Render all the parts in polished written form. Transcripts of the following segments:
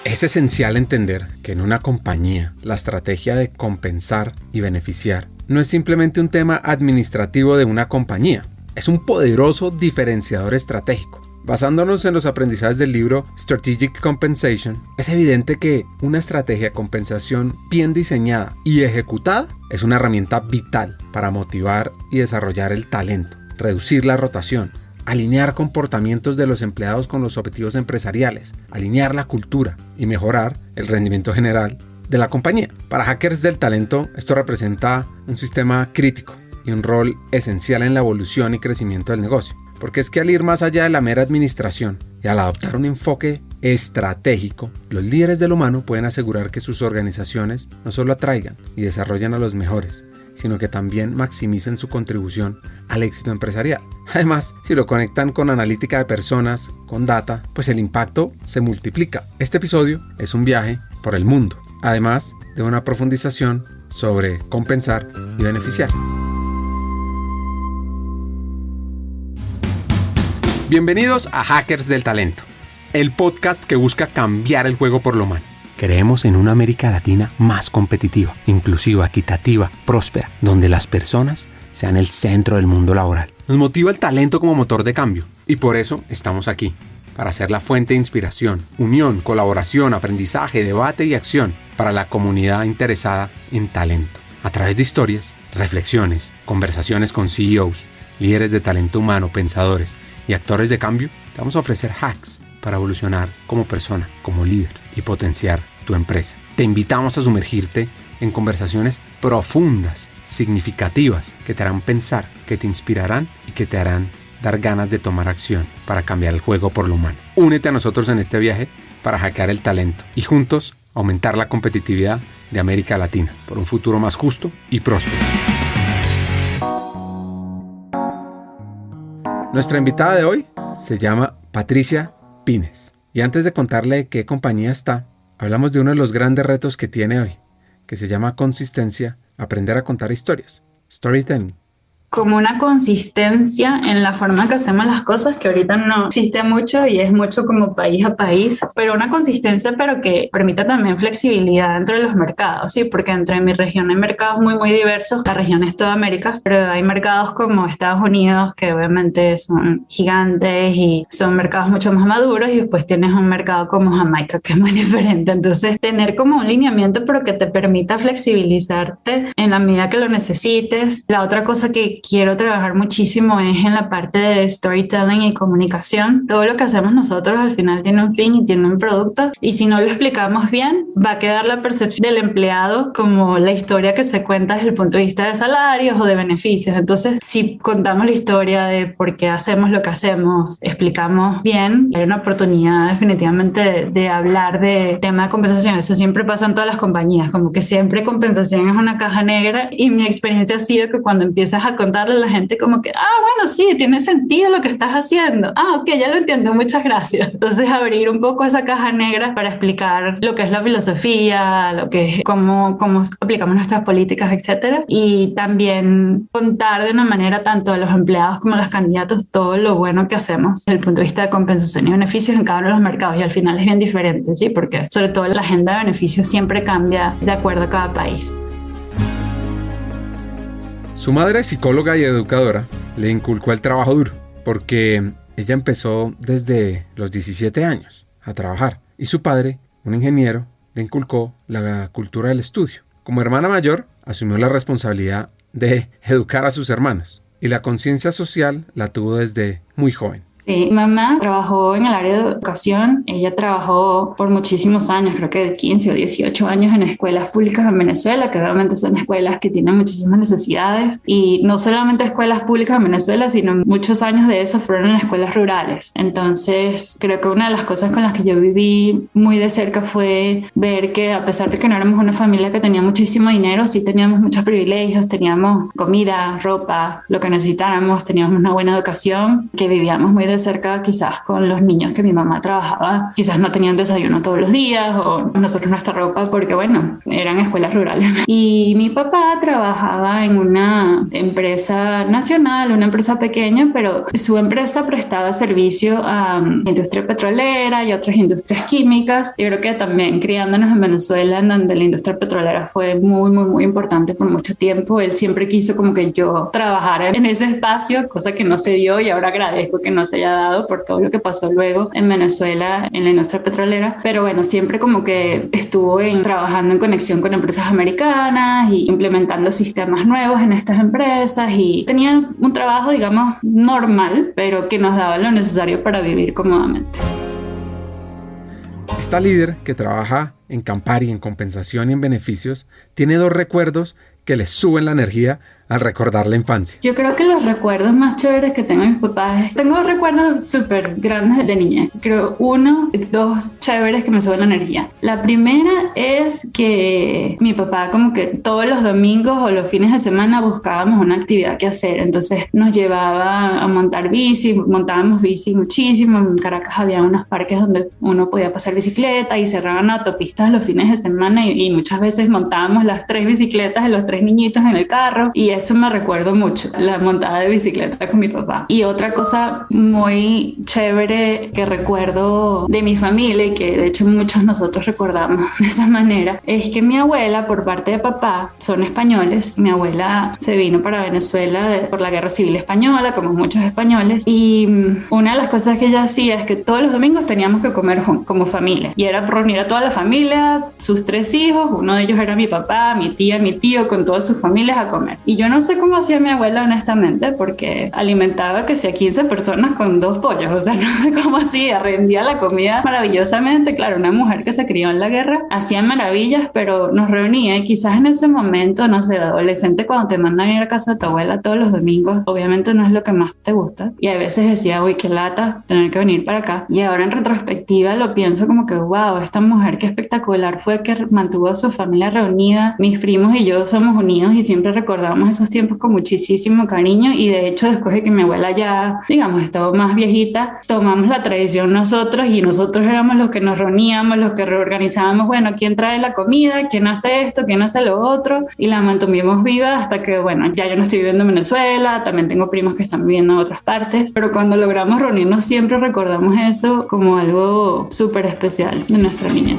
Es esencial entender que en una compañía la estrategia de compensar y beneficiar no es simplemente un tema administrativo de una compañía, es un poderoso diferenciador estratégico. Basándonos en los aprendizajes del libro Strategic Compensation, es evidente que una estrategia de compensación bien diseñada y ejecutada es una herramienta vital para motivar y desarrollar el talento, reducir la rotación, alinear comportamientos de los empleados con los objetivos empresariales, alinear la cultura y mejorar el rendimiento general de la compañía. Para hackers del talento, esto representa un sistema crítico y un rol esencial en la evolución y crecimiento del negocio. Porque es que al ir más allá de la mera administración y al adoptar un enfoque estratégico, los líderes del humano pueden asegurar que sus organizaciones no solo atraigan y desarrollen a los mejores, sino que también maximicen su contribución al éxito empresarial. Además, si lo conectan con analítica de personas, con data, pues el impacto se multiplica. Este episodio es un viaje por el mundo, además de una profundización sobre compensar y beneficiar. Bienvenidos a Hackers del Talento, el podcast que busca cambiar el juego por lo humano. Creemos en una América Latina más competitiva, inclusiva, equitativa, próspera, donde las personas sean el centro del mundo laboral. Nos motiva el talento como motor de cambio y por eso estamos aquí, para ser la fuente de inspiración, unión, colaboración, aprendizaje, debate y acción para la comunidad interesada en talento. A través de historias, reflexiones, conversaciones con CEOs, líderes de talento humano, pensadores y actores de cambio, te vamos a ofrecer hacks para evolucionar como persona, como líder y potenciar tu empresa. Te invitamos a sumergirte en conversaciones profundas, significativas, que te harán pensar, que te inspirarán y que te harán dar ganas de tomar acción para cambiar el juego por lo humano. Únete a nosotros en este viaje para hackear el talento y juntos aumentar la competitividad de América Latina por un futuro más justo y próspero. Nuestra invitada de hoy se llama Patricia Pines. Y antes de contarle de qué compañía está, hablamos de uno de los grandes retos que tiene hoy, que se llama consistencia, aprender a contar historias, storytelling. Como una consistencia en la forma que hacemos las cosas, que ahorita no existe mucho y es mucho como país a país, pero una consistencia pero que permita también flexibilidad dentro de los mercados, ¿sí? Porque entre mi región hay mercados muy diversos, la región es toda América, pero hay mercados como Estados Unidos que obviamente son gigantes y son mercados mucho más maduros, y después tienes un mercado como Jamaica que es muy diferente. Entonces tener como un lineamiento pero que te permita flexibilizarte en la medida que lo necesites. La otra cosa que quiero trabajar muchísimo es en la parte de storytelling y comunicación. Todo lo que hacemos nosotros al final tiene un fin y tiene un producto, y si no lo explicamos bien va a quedar la percepción del empleado como la historia que se cuenta desde el punto de vista de salarios o de beneficios. Entonces, si contamos la historia de por qué hacemos lo que hacemos, explicamos bien, hay una oportunidad definitivamente de hablar de tema de compensación. Eso siempre pasa en todas las compañías, como que siempre compensación es una caja negra, y mi experiencia ha sido que cuando empiezas a contarle a la gente como que, bueno, sí, tiene sentido lo que estás haciendo. Ok, ya lo entiendo, muchas gracias. Entonces abrir un poco esa caja negra para explicar lo que es la filosofía, lo que es cómo aplicamos nuestras políticas, etcétera. Y también contar de una manera tanto a los empleados como a los candidatos todo lo bueno que hacemos desde el punto de vista de compensación y beneficios en cada uno de los mercados. Y al final es bien diferente, ¿sí? Porque sobre todo la agenda de beneficios siempre cambia de acuerdo a cada país. Su madre, psicóloga y educadora, le inculcó el trabajo duro, porque ella empezó desde los 17 años a trabajar, y su padre, un ingeniero, le inculcó la cultura del estudio. Como hermana mayor, asumió la responsabilidad de educar a sus hermanos, y la conciencia social la tuvo desde muy joven. Sí, mamá trabajó en el área de educación. Ella trabajó por muchísimos años, creo que 15 o 18 años en escuelas públicas en Venezuela, que obviamente son escuelas que tienen muchísimas necesidades, y no solamente escuelas públicas en Venezuela, sino muchos años de eso fueron en escuelas rurales. Entonces creo que una de las cosas con las que yo viví muy de cerca fue ver que, a pesar de que no éramos una familia que tenía muchísimo dinero, sí teníamos muchos privilegios, teníamos comida, ropa, lo que necesitáramos, teníamos una buena educación, que vivíamos muy de cerca quizás con los niños que mi mamá trabajaba, quizás no tenían desayuno todos los días o nosotros nuestra ropa porque bueno, eran escuelas rurales. Y mi papá trabajaba en una empresa nacional, una empresa pequeña, pero su empresa prestaba servicio a industria petrolera y otras industrias químicas. Yo creo que también criándonos en Venezuela, en donde la industria petrolera fue muy importante por mucho tiempo, él siempre quiso como que yo trabajara en ese espacio, cosa que no se dio y ahora agradezco que no se haya dado por todo lo que pasó luego en Venezuela en la industria petrolera. Pero bueno, siempre como que estuvo trabajando en conexión con empresas americanas y implementando sistemas nuevos en estas empresas y tenía un trabajo, digamos, normal, pero que nos daba lo necesario para vivir cómodamente. Esta líder que trabaja en Campari, en compensación y en beneficios, tiene 2 recuerdos que les suben la energía al recordar la infancia. Yo creo que los recuerdos más chéveres que tengo de mis papás, tengo 2 recuerdos súper grandes de niña. Creo 2 chéveres que me suben la energía. La primera es que mi papá como que todos los domingos o los fines de semana buscábamos una actividad que hacer. Entonces nos llevaba a montar bici, montábamos bici muchísimo. En Caracas había unos parques donde uno podía pasar bicicleta y cerraban autopistas los fines de semana y muchas veces montábamos las 3 bicicletas de los 3 niñitos en el carro y eso me recuerdo mucho, la montada de bicicleta con mi papá. Y otra cosa muy chévere que recuerdo de mi familia y que de hecho muchos nosotros recordamos de esa manera es que mi abuela por parte de papá son españoles. Mi abuela se vino para Venezuela por la Guerra Civil Española como muchos españoles y una de las cosas que ella hacía es que todos los domingos teníamos que comer como familia y era reunir a toda la familia, sus 3 hijos, uno de ellos era mi papá, mi tía, mi tío, con todas sus familias a comer. Y yo no sé cómo hacía mi abuela honestamente porque alimentaba que sea 15 personas con 2 pollos, o sea, no sé cómo hacía, rendía la comida maravillosamente. Claro, una mujer que se crió en la guerra hacía maravillas, pero nos reunía y quizás en ese momento, no sé, de adolescente cuando te mandan a ir a casa de tu abuela todos los domingos, obviamente no es lo que más te gusta y a veces decía, uy, qué lata tener que venir para acá. Y ahora en retrospectiva lo pienso como que wow, esta mujer qué espectacular fue que mantuvo a su familia reunida. Mis primos y yo somos unidos y siempre recordamos esos tiempos con muchísimo cariño y de hecho después de que mi abuela ya, digamos, estaba más viejita, tomamos la tradición nosotros y nosotros éramos los que nos reuníamos, los que reorganizábamos, bueno, quién trae la comida, quién hace esto, quién hace lo otro y la mantuvimos viva hasta que, bueno, ya yo no estoy viviendo en Venezuela, también tengo primos que están viviendo en otras partes, pero cuando logramos reunirnos siempre recordamos eso como algo súper especial de nuestra niñez.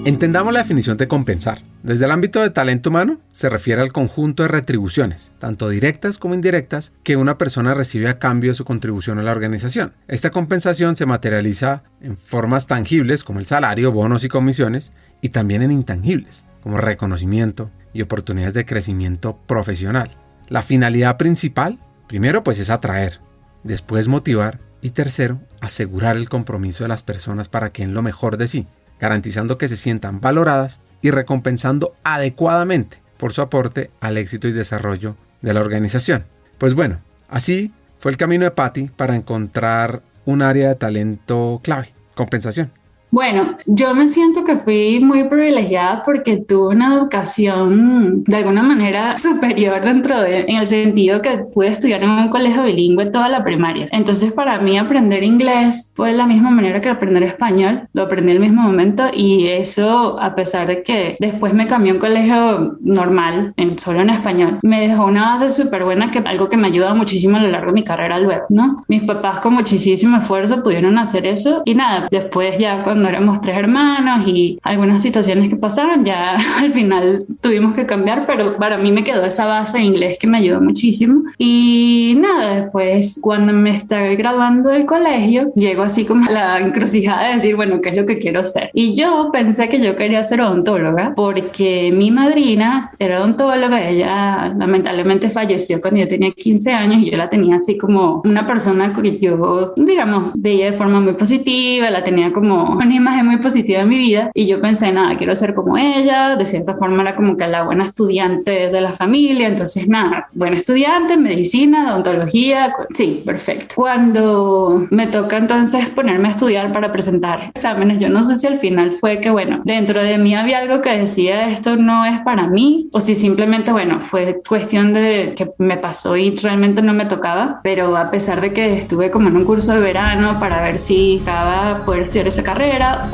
Entendamos la definición de compensar. Desde el ámbito de talento humano, se refiere al conjunto de retribuciones, tanto directas como indirectas, que una persona recibe a cambio de su contribución a la organización. Esta compensación se materializa en formas tangibles como el salario, bonos y comisiones, y también en intangibles, como reconocimiento y oportunidades de crecimiento profesional. La finalidad principal, primero, pues es atraer, después motivar y tercero, asegurar el compromiso de las personas para que den lo mejor de sí, garantizando que se sientan valoradas y recompensando adecuadamente por su aporte al éxito y desarrollo de la organización. Pues bueno, así fue el camino de Patty para encontrar un área de talento clave, compensación. Bueno, yo me siento que fui muy privilegiada porque tuve una educación de alguna manera superior en el sentido que pude estudiar en un colegio bilingüe toda la primaria. Entonces para mí aprender inglés fue de la misma manera que aprender español, lo aprendí al mismo momento y eso a pesar de que después me cambié a un colegio normal, solo en español, me dejó una base súper buena que algo que me ayuda muchísimo a lo largo de mi carrera luego, ¿no? Mis papás con muchísimo esfuerzo pudieron hacer eso y nada, después ya cuando éramos 3 hermanos y algunas situaciones que pasaron, ya al final tuvimos que cambiar, pero para mí me quedó esa base de inglés que me ayudó muchísimo. Y nada, después cuando me estaba graduando del colegio, llego así como a la encrucijada de decir, bueno, ¿qué es lo que quiero ser? Y yo pensé que yo quería ser odontóloga porque mi madrina era odontóloga, ella lamentablemente falleció cuando yo tenía 15 años y yo la tenía así como una persona que yo, digamos, veía de forma muy positiva, la tenía como una una imagen muy positiva de mi vida y yo pensé, nada, quiero ser como ella, de cierta forma era como que la buena estudiante de la familia, entonces nada, buena estudiante, medicina, odontología, sí, perfecto. Cuando me toca entonces ponerme a estudiar para presentar exámenes, yo no sé si al final fue que, bueno, dentro de mí había algo que decía esto no es para mí, o si simplemente, bueno, fue cuestión de que me pasó y realmente no me tocaba, pero a pesar de que estuve como en un curso de verano para ver si acaba poder estudiar esa carrera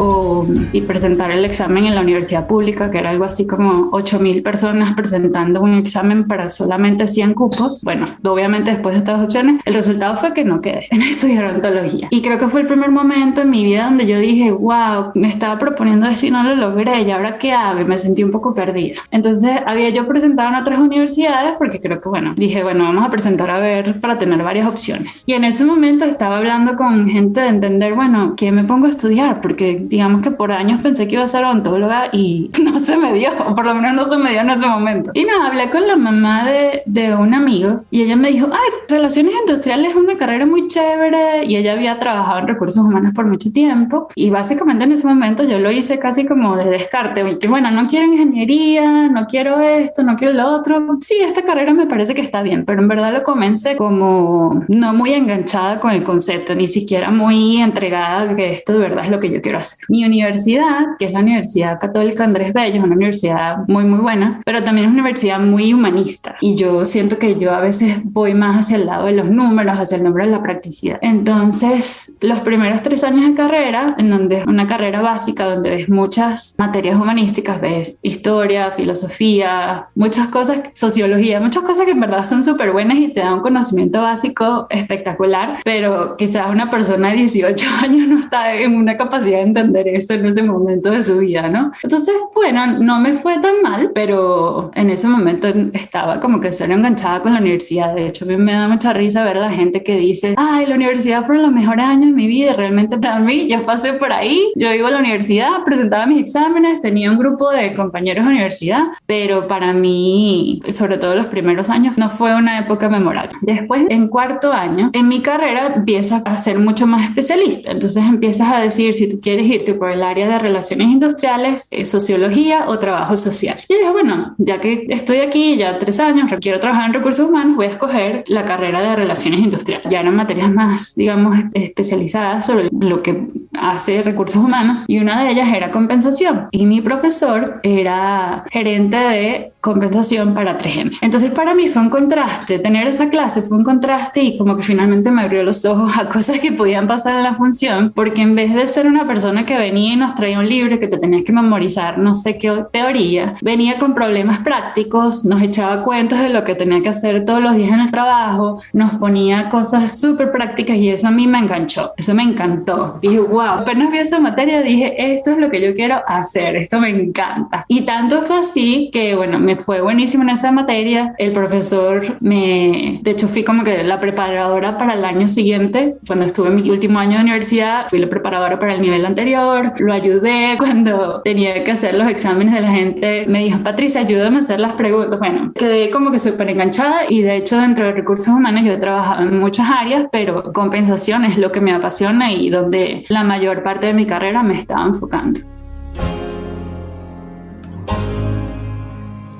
y presentar el examen en la universidad pública, que era algo así como 8,000 personas presentando un examen para solamente 100 cupos. Bueno, obviamente después de estas opciones, el resultado fue que no quedé en estudiar odontología. Y creo que fue el primer momento en mi vida donde yo dije, wow, me estaba proponiendo eso y no lo logré, ¿y ahora qué hago? Y me sentí un poco perdida. Entonces había yo presentado en otras universidades porque creo que, bueno, dije, bueno, vamos a presentar a ver para tener varias opciones. Y en ese momento estaba hablando con gente de entender, bueno, ¿qué me pongo a estudiar? Porque digamos que por años pensé que iba a ser odontóloga y no se me dio, o por lo menos no se me dio en ese momento. Y nada, hablé con la mamá de un amigo y ella me dijo, ay, relaciones industriales es una carrera muy chévere, y ella había trabajado en recursos humanos por mucho tiempo y básicamente en ese momento yo lo hice casi como de descarte, y que bueno, no quiero ingeniería, no quiero esto, no quiero lo otro. Sí, esta carrera me parece que está bien, pero en verdad lo comencé como no muy enganchada con el concepto, ni siquiera muy entregada que esto de verdad es lo que yo quiero hacer. Mi universidad, que es la Universidad Católica Andrés Bello, es una universidad muy muy buena, pero también es una universidad muy humanista, y yo siento que yo a veces voy más hacia el lado de los números, hacia el número de la practicidad. Entonces, los primeros 3 años de carrera, en donde es una carrera básica, donde ves muchas materias humanísticas, ves historia, filosofía, muchas cosas, sociología, muchas cosas que en verdad son súper buenas y te dan un conocimiento básico espectacular, pero quizás una persona de 18 años no está en una capacidad de entender eso en ese momento de su vida, ¿no? Entonces, bueno, no me fue tan mal, pero en ese momento estaba como que solo enganchada con la universidad. De hecho, a mí me da mucha risa ver a la gente que dice, ay, la universidad fueron los mejores años de mi vida. Realmente para mí, yo pasé por ahí, yo iba a la universidad, presentaba mis exámenes, tenía un grupo de compañeros de universidad, pero para mí, sobre todo los primeros años, no fue una época memorable. Después, en 4º año, en mi carrera empiezas a ser mucho más especialista. Entonces empiezas a decir si tú quieres irte por el área de relaciones industriales, sociología o trabajo social. Y dije, bueno, ya que estoy aquí ya 3 años, quiero trabajar en recursos humanos, voy a escoger la carrera de relaciones industriales. Ya eran materias más, digamos, especializadas sobre lo que hace recursos humanos, y una de ellas era compensación, y mi profesor era gerente de compensación para 3M. Entonces para mí fue un contraste, tener esa clase fue un contraste, y como que finalmente me abrió los ojos a cosas que podían pasar en la función, porque en vez de ser una persona que venía y nos traía un libro que te tenías que memorizar no sé qué teoría, venía con problemas prácticos, nos echaba cuentos de lo que tenía que hacer todos los días en el trabajo, nos ponía cosas súper prácticas, y eso a mí me enganchó, eso me encantó. Dije, wow, apenas vi esa materia dije, esto es lo que yo quiero hacer, esto me encanta. Y tanto fue así que, bueno, me fue buenísimo en esa materia. El profesor de hecho fui como que la preparadora para el año siguiente. Cuando estuve en mi último año de universidad, fui la preparadora para el nivel anterior, lo ayudé cuando tenía que hacer los exámenes de la gente. Me dijo, Patricia, ayúdame a hacer las preguntas. Bueno, quedé como que súper enganchada, y de hecho dentro de recursos humanos yo he trabajado en muchas áreas, pero compensación es lo que me apasiona y donde la mayor parte de mi carrera me estaba enfocando.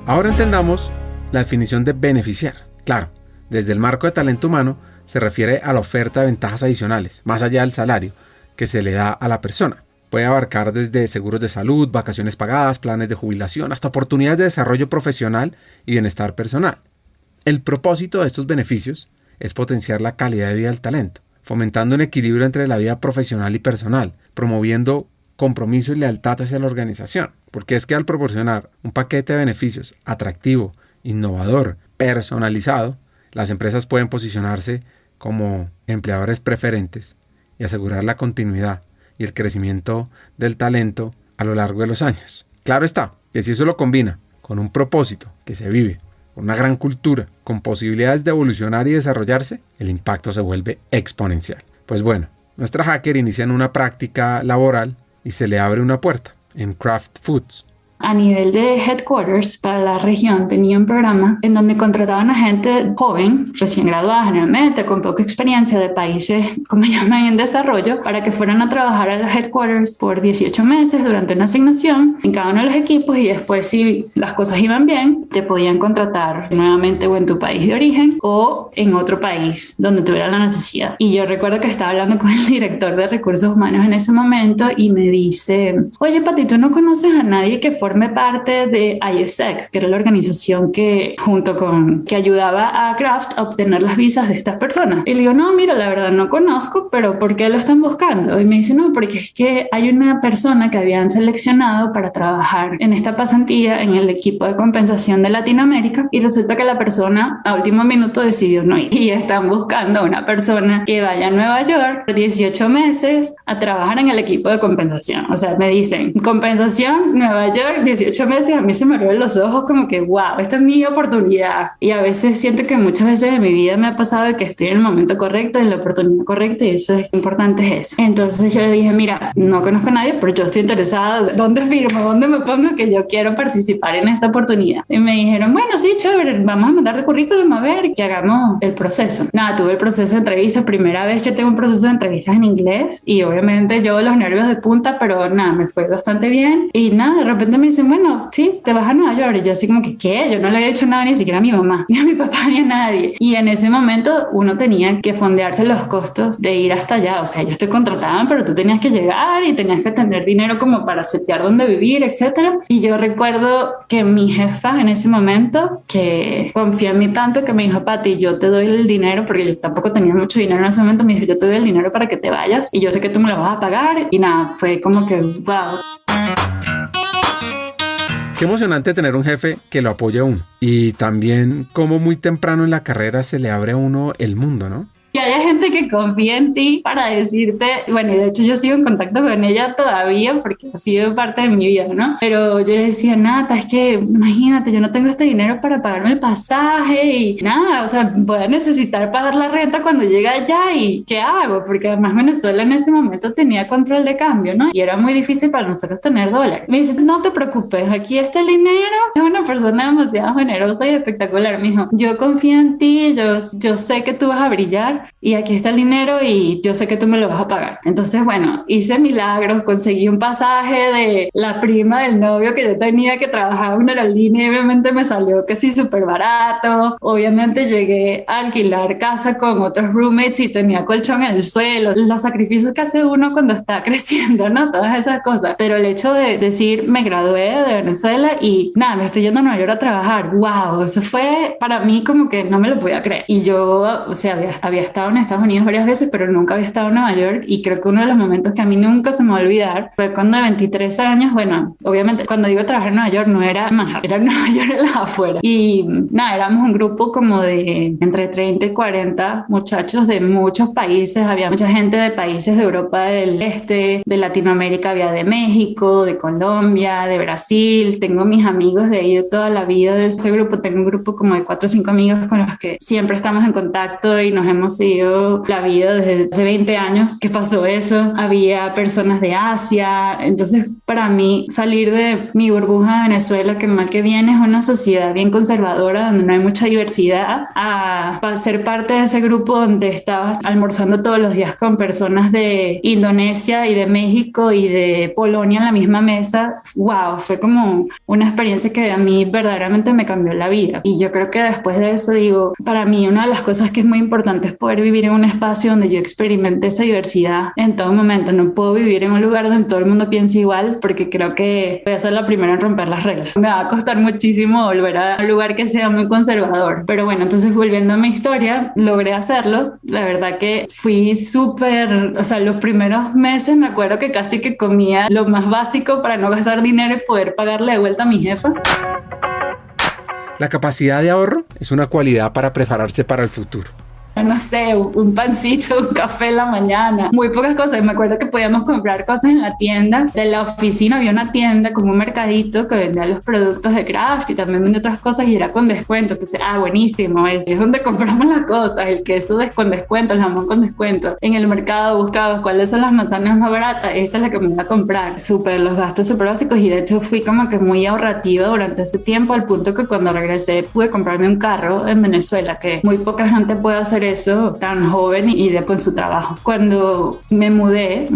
Ahora entendamos la definición de beneficiar. Claro, desde el marco de talento humano se refiere a la oferta de ventajas adicionales, más allá del salario, que se le da a la persona. Puede abarcar desde seguros de salud, vacaciones pagadas, planes de jubilación, hasta oportunidades de desarrollo profesional y bienestar personal. El propósito de estos beneficios es potenciar la calidad de vida del talento, fomentando un equilibrio entre la vida profesional y personal, promoviendo compromiso y lealtad hacia la organización. Porque es que al proporcionar un paquete de beneficios atractivo, innovador, personalizado, las empresas pueden posicionarse como empleadores preferentes y asegurar la continuidad y el crecimiento del talento a lo largo de los años. Claro está que si eso lo combina con un propósito que se vive, con una gran cultura, con posibilidades de evolucionar y desarrollarse, el impacto se vuelve exponencial. Pues bueno, nuestra hacker inicia en una práctica laboral y se le abre una puerta en Kraft Foods. a nivel de headquarters para la región tenía un programa en donde contrataban a gente joven, recién graduada generalmente, con poca experiencia de países, como llaman, en desarrollo, para que fueran a trabajar a los headquarters por 18 meses durante una asignación en cada uno de los equipos, y después, si las cosas iban bien, te podían contratar nuevamente o en tu país de origen o en otro país donde tuviera la necesidad. Y yo recuerdo que estaba hablando con el director de recursos humanos en ese momento y me dice: oye, Pati, ¿tú no conoces a nadie que forme parte de ISEC, que era la organización que ayudaba a Kraft a obtener las visas de estas personas? Y le digo: no, mira, la verdad no conozco, pero ¿por qué lo están buscando? Y me dice: no, porque es que hay una persona que habían seleccionado para trabajar en esta pasantía en el equipo de compensación de Latinoamérica, y resulta que la persona a último minuto decidió no ir, y están buscando a una persona que vaya a Nueva York por 18 meses a trabajar en el equipo de compensación. O sea, me dicen compensación, Nueva York, 18 meses, a mí se me abren los ojos como que wow, esta es mi oportunidad. Y a veces siento que muchas veces en mi vida me ha pasado de que estoy en el momento correcto, en la oportunidad correcta, y eso es importante, es eso. Entonces yo le dije: mira, no conozco a nadie, pero yo estoy interesada, ¿dónde firmo? ¿Dónde me pongo que yo quiero participar en esta oportunidad? Y me dijeron: bueno, sí, chévere, vamos a mandar de currículum, a ver, que hagamos el proceso. Nada, tuve el proceso de entrevistas, primera vez que tengo un proceso de entrevistas en inglés, y obviamente yo los nervios de punta, pero nada, me fue bastante bien. Y nada, de repente me dicen: bueno, sí, te vas a Nueva York. Y yo así como que, ¿qué? Yo no le he dicho nada ni siquiera a mi mamá, ni a mi papá, ni a nadie. Y en ese momento uno tenía que fondearse los costos de ir hasta allá. O sea, ellos te contrataban, pero tú tenías que llegar y tenías que tener dinero como para setear dónde vivir, etcétera. Y yo recuerdo que mi jefa en ese momento, que confió en mí tanto, que me dijo: Pati, yo te doy el dinero, porque yo tampoco tenía mucho dinero en ese momento. Me dijo: yo te doy el dinero para que te vayas y yo sé que tú me lo vas a pagar. Y nada, fue como que wow. Qué emocionante tener un jefe que lo apoye a uno. Y también como muy temprano en la carrera se le abre a uno el mundo, ¿no? Que haya gente que confía en ti para decirte, bueno, y de hecho yo sigo en contacto con ella todavía porque ha sido parte de mi vida, ¿no? Pero yo le decía: Nata, es que imagínate, yo no tengo este dinero para pagarme el pasaje y nada, o sea, voy a necesitar pagar la renta cuando llegue allá, y ¿qué hago? Porque además Venezuela en ese momento tenía control de cambio, ¿no? Y era muy difícil para nosotros tener dólares. Me dice: no te preocupes, aquí está el dinero. Es una persona demasiado generosa y espectacular. Me dijo: yo confío en ti, yo sé que tú vas a brillar, y aquí está el dinero y yo sé que tú me lo vas a pagar. Entonces, bueno, hice milagros, conseguí un pasaje de la prima del novio que yo tenía, que trabajaba en una aerolínea, y obviamente me salió que sí súper barato. Obviamente llegué a alquilar casa con otros roommates y tenía colchón en el suelo. Los sacrificios que hace uno cuando está creciendo, ¿no? Todas esas cosas. Pero el hecho de decir: me gradué de Venezuela y nada, me estoy yendo a Nueva York a trabajar, wow, eso fue para mí como que no me lo podía creer. Y yo, o sea, había estado en Estados Unidos varias veces, pero nunca había estado en Nueva York, y creo que uno de los momentos que a mí nunca se me va a olvidar fue cuando de 23 años, bueno, obviamente cuando digo trabajar en Nueva York no era Manhattan, era Nueva York en las afueras, y nada, éramos un grupo como de entre 30 y 40 muchachos de muchos países, había mucha gente de países de Europa del Este, de Latinoamérica, había de México, de Colombia, de Brasil. Tengo mis amigos de ahí de toda la vida de ese grupo, tengo un grupo como de 4 o 5 amigos con los que siempre estamos en contacto y nos hemos seguido la vida desde hace 20 años que pasó eso. Había personas de Asia. Entonces, para mí, salir de mi burbuja de Venezuela, que mal que viene es una sociedad bien conservadora donde no hay mucha diversidad, a ser parte de ese grupo donde estaba almorzando todos los días con personas de Indonesia y de México y de Polonia en la misma mesa. Wow, fue como una experiencia que a mí verdaderamente me cambió la vida. Y yo creo que después de eso, digo, para mí una de las cosas que es muy importante es poder vivir en un espacio donde yo experimente esa diversidad en todo momento. No puedo vivir en un lugar donde todo el mundo piense igual, porque creo que voy a ser la primera en romper las reglas. Me va a costar muchísimo volver a un lugar que sea muy conservador. Pero bueno, entonces volviendo a mi historia, logré hacerlo. La verdad que fui súper, o sea, los primeros meses me acuerdo que casi que comía lo más básico para no gastar dinero y poder pagarle de vuelta a mi jefa. La capacidad de ahorro es una cualidad para prepararse para el futuro. no sé, un pancito, un café en la mañana, muy pocas cosas. Me acuerdo que podíamos comprar cosas en la tienda de la oficina, había una tienda como un mercadito que vendía los productos de craft y también vendía otras cosas y era con descuento. Entonces, buenísimo, es donde compramos las cosas, el queso con descuento, el jamón con descuento. En el mercado buscabas cuáles son las manzanas más baratas, esta es la que me voy a comprar. Súper, los gastos súper básicos, y de hecho fui como que muy ahorrativa durante ese tiempo, al punto que cuando regresé pude comprarme un carro en Venezuela, que muy poca gente puede hacer eso tan joven y con su trabajo. Cuando me mudé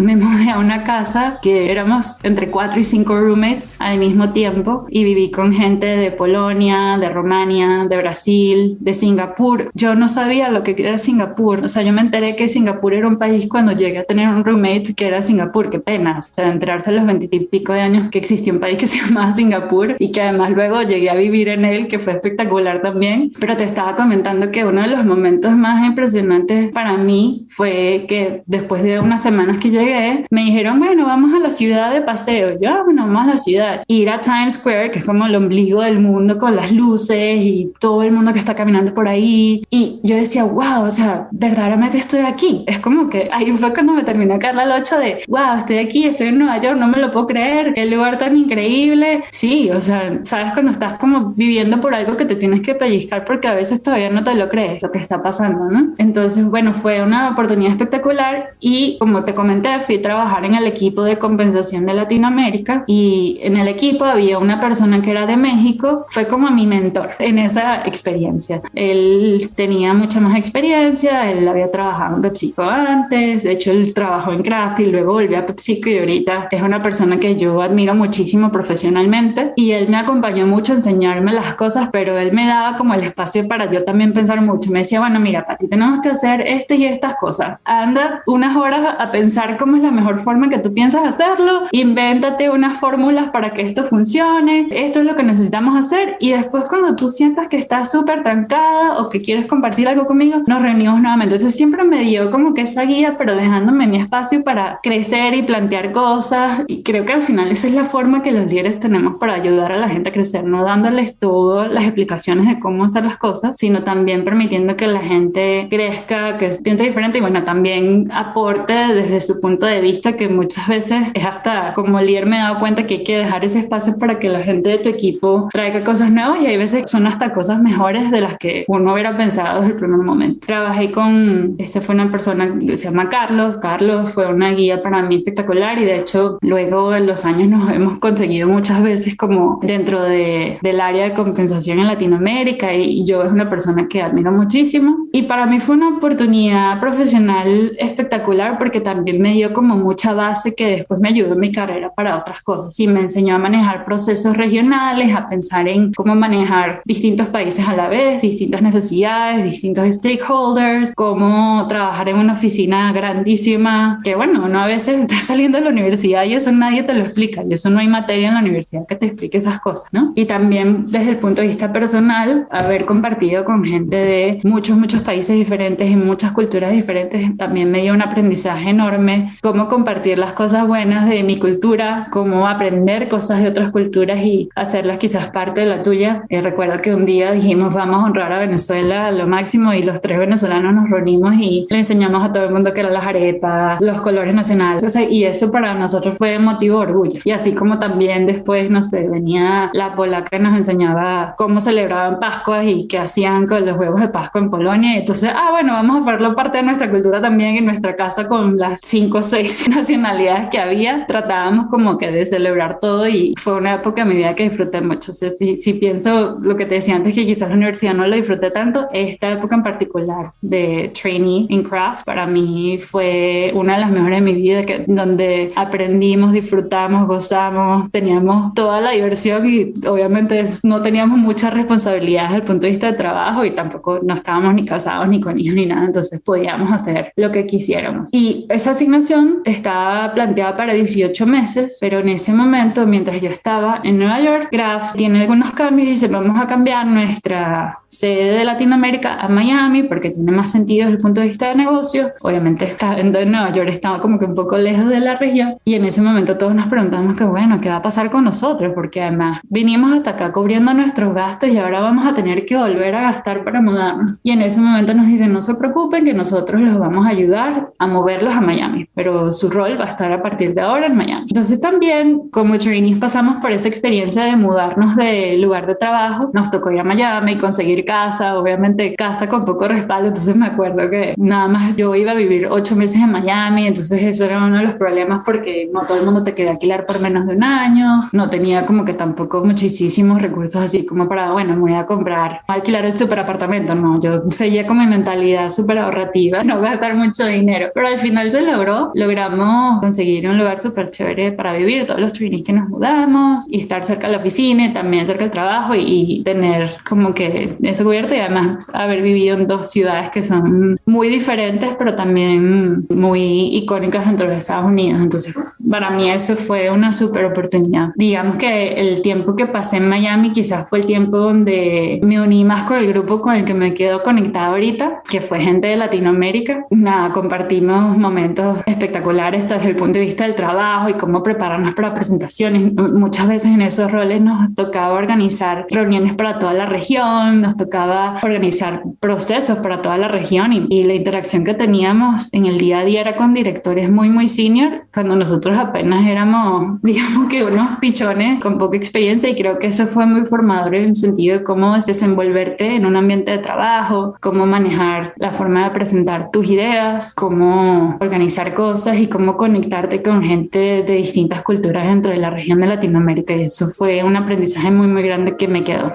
a una casa que éramos entre 4 y 5 roommates al mismo tiempo, y viví con gente de Polonia, de Rumania, de Brasil, de Singapur. Yo no sabía lo que era Singapur, o sea, yo me enteré que Singapur era un país cuando llegué a tener un roommate que era Singapur. Qué pena, o sea, enterarse a los 20 y pico de años que existía un país que se llamaba Singapur y que además luego llegué a vivir en él, que fue espectacular también. Pero te estaba comentando que uno de los momentos más impresionantes para mí fue que después de unas semanas que llegué, me dijeron, bueno, vamos a la ciudad de paseo. Yo, bueno, vamos a la ciudad. Ir a Times Square, que es como el ombligo del mundo, con las luces y todo el mundo que está caminando por ahí. Y yo decía, wow, o sea, verdaderamente estoy aquí. Es como que ahí fue cuando me terminó de caer la locha de, wow, estoy aquí, estoy en Nueva York, no me lo puedo creer, qué lugar tan increíble. Sí, o sea, sabes cuando estás como viviendo por algo que te tienes que pellizcar porque a veces todavía no te lo crees lo que está pasando, ¿no? Entonces, bueno, fue una oportunidad espectacular y como te comenté, fui a trabajar en el equipo de compensación de Latinoamérica, y en el equipo había una persona que era de México, fue como mi mentor en esa experiencia. Él tenía mucha más experiencia, él había trabajado en PepsiCo antes, de hecho él trabajó en Kraft y luego volvió a PepsiCo, y ahorita es una persona que yo admiro muchísimo profesionalmente, y él me acompañó mucho a enseñarme las cosas, pero él me daba como el espacio para yo también pensar mucho. Me decía, bueno, mira, Pati, tenemos que hacer y estas cosas. Anda unas horas a pensar cómo es la mejor forma que tú piensas hacerlo, invéntate unas fórmulas para que esto funcione, esto es lo que necesitamos hacer, y después cuando tú sientas que estás súper trancada o que quieres compartir algo conmigo, nos reunimos nuevamente. Entonces siempre me dio como que esa guía, pero dejándome mi espacio para crecer y plantear cosas, y creo que al final esa es la forma que los líderes tenemos para ayudar a la gente a crecer, no dándoles todas las explicaciones de cómo hacer las cosas, sino también permitiendo que la gente crezca, que piense diferente y bueno, también aporte desde su punto de vista, que muchas veces es hasta como líder me he dado cuenta que hay que dejar ese espacio para que la gente de tu equipo traiga cosas nuevas, y hay veces son hasta cosas mejores de las que uno hubiera pensado desde el primer momento. Trabajé con, fue una persona que se llama Carlos. Carlos fue una guía para mí espectacular, y de hecho luego en los años nos hemos conseguido muchas veces como dentro del área de compensación en Latinoamérica, y yo es una persona que admiro muchísimo, y para mí fue una oportunidad profesional espectacular porque también me dio como mucha base que después me ayudó en mi carrera para otras cosas, y me enseñó a manejar procesos regionales, a pensar en cómo manejar distintos países a la vez, distintas necesidades, distintos stakeholders, cómo trabajar en una oficina grandísima, que bueno, uno a veces está saliendo de la universidad y eso nadie te lo explica, y eso no hay materia en la universidad que te explique esas cosas, ¿no? Y también desde el punto de vista personal, haber compartido con gente de muchos países diferentes y muchas culturas diferentes, también me dio un aprendizaje enorme, cómo compartir las cosas buenas de mi cultura, cómo aprender cosas de otras culturas y hacerlas quizás parte de la tuya. Recuerdo que un día dijimos, vamos a honrar a Venezuela a lo máximo, y los 3 venezolanos nos reunimos y le enseñamos a todo el mundo que eran las arepas, los colores nacionales, o sea, y eso para nosotros fue motivo de orgullo. Y así como también después, no sé, venía la polaca que nos enseñaba cómo celebraban Pascua y qué hacían con los huevos de Pascua en Polonia, y entonces, bueno, vamos a hacerlo parte de nuestra cultura también en nuestra casa con las 5 o 6 nacionalidades que había. Tratábamos como que de celebrar todo, y fue una época de mi vida que disfruté mucho. O sea, si pienso lo que te decía antes, que quizás la universidad no lo disfruté tanto, esta época en particular de trainee in craft para mí fue una de las mejores de mi vida, donde aprendimos, disfrutamos, gozamos, teníamos toda la diversión, y obviamente no teníamos muchas responsabilidades desde el punto de vista de trabajo, y tampoco no estábamos ni casados ni con hijos ni nada, entonces podíamos hacer lo que quisiéramos. Y esa asignación estaba planteada para 18 meses, pero en ese momento, mientras yo estaba en Nueva York, Kraft tiene algunos cambios y dice, vamos a cambiar nuestra sede de Latinoamérica a Miami porque tiene más sentido desde el punto de vista de negocios. Obviamente estando en Nueva York estaba como que un poco lejos de la región, y en ese momento todos nos preguntamos que bueno, ¿qué va a pasar con nosotros? Porque además vinimos hasta acá cubriendo nuestros gastos y ahora vamos a tener que volver a gastar para mudarnos. Y en ese momento nos dicen, no se preocupen que nosotros los vamos a ayudar a moverlos a Miami, pero su rol va a estar a partir de ahora en Miami. Entonces también como trainees pasamos por esa experiencia de mudarnos de lugar de trabajo, nos tocó ir a Miami, conseguir casa, obviamente casa con poco respaldo, entonces me acuerdo que nada más yo iba a vivir 8 meses en Miami, entonces eso era uno de los problemas porque no todo el mundo te quería alquilar por menos de un año, no tenía como que tampoco muchísimos recursos así como para, bueno, me voy a comprar, alquilar el super apartamento, no, yo seguía con mi mentalidad súper ahorrativa, no gastar mucho dinero, pero al final se logramos conseguir un lugar súper chévere para vivir, todos los trainees que nos mudamos y estar cerca de la oficina y también cerca del trabajo y tener como que eso cubierto y además haber vivido en 2 ciudades que son muy diferentes pero también muy icónicas dentro de Estados Unidos, entonces para mí eso fue una súper oportunidad. Digamos que el tiempo que pasé en Miami quizás fue el tiempo donde me uní más con el grupo con el que me quedo conectada ahorita, que fue gente de Latinoamérica. Nada, compartimos momentos espectaculares desde el punto de vista del trabajo y cómo prepararnos para presentaciones. Muchas veces en esos roles nos tocaba organizar reuniones para toda la región, nos tocaba organizar procesos para toda la región y la interacción que teníamos en el día a día era con directores muy senior, cuando nosotros apenas éramos, digamos que unos pichones con poca experiencia, y creo que eso fue muy formador en el sentido de cómo desenvolverte en un ambiente de trabajo, cómo manejar la forma de presentar tus ideas, cómo organizar cosas y cómo conectarte con gente de distintas culturas dentro de la región de Latinoamérica, y eso fue un aprendizaje muy grande que me quedó.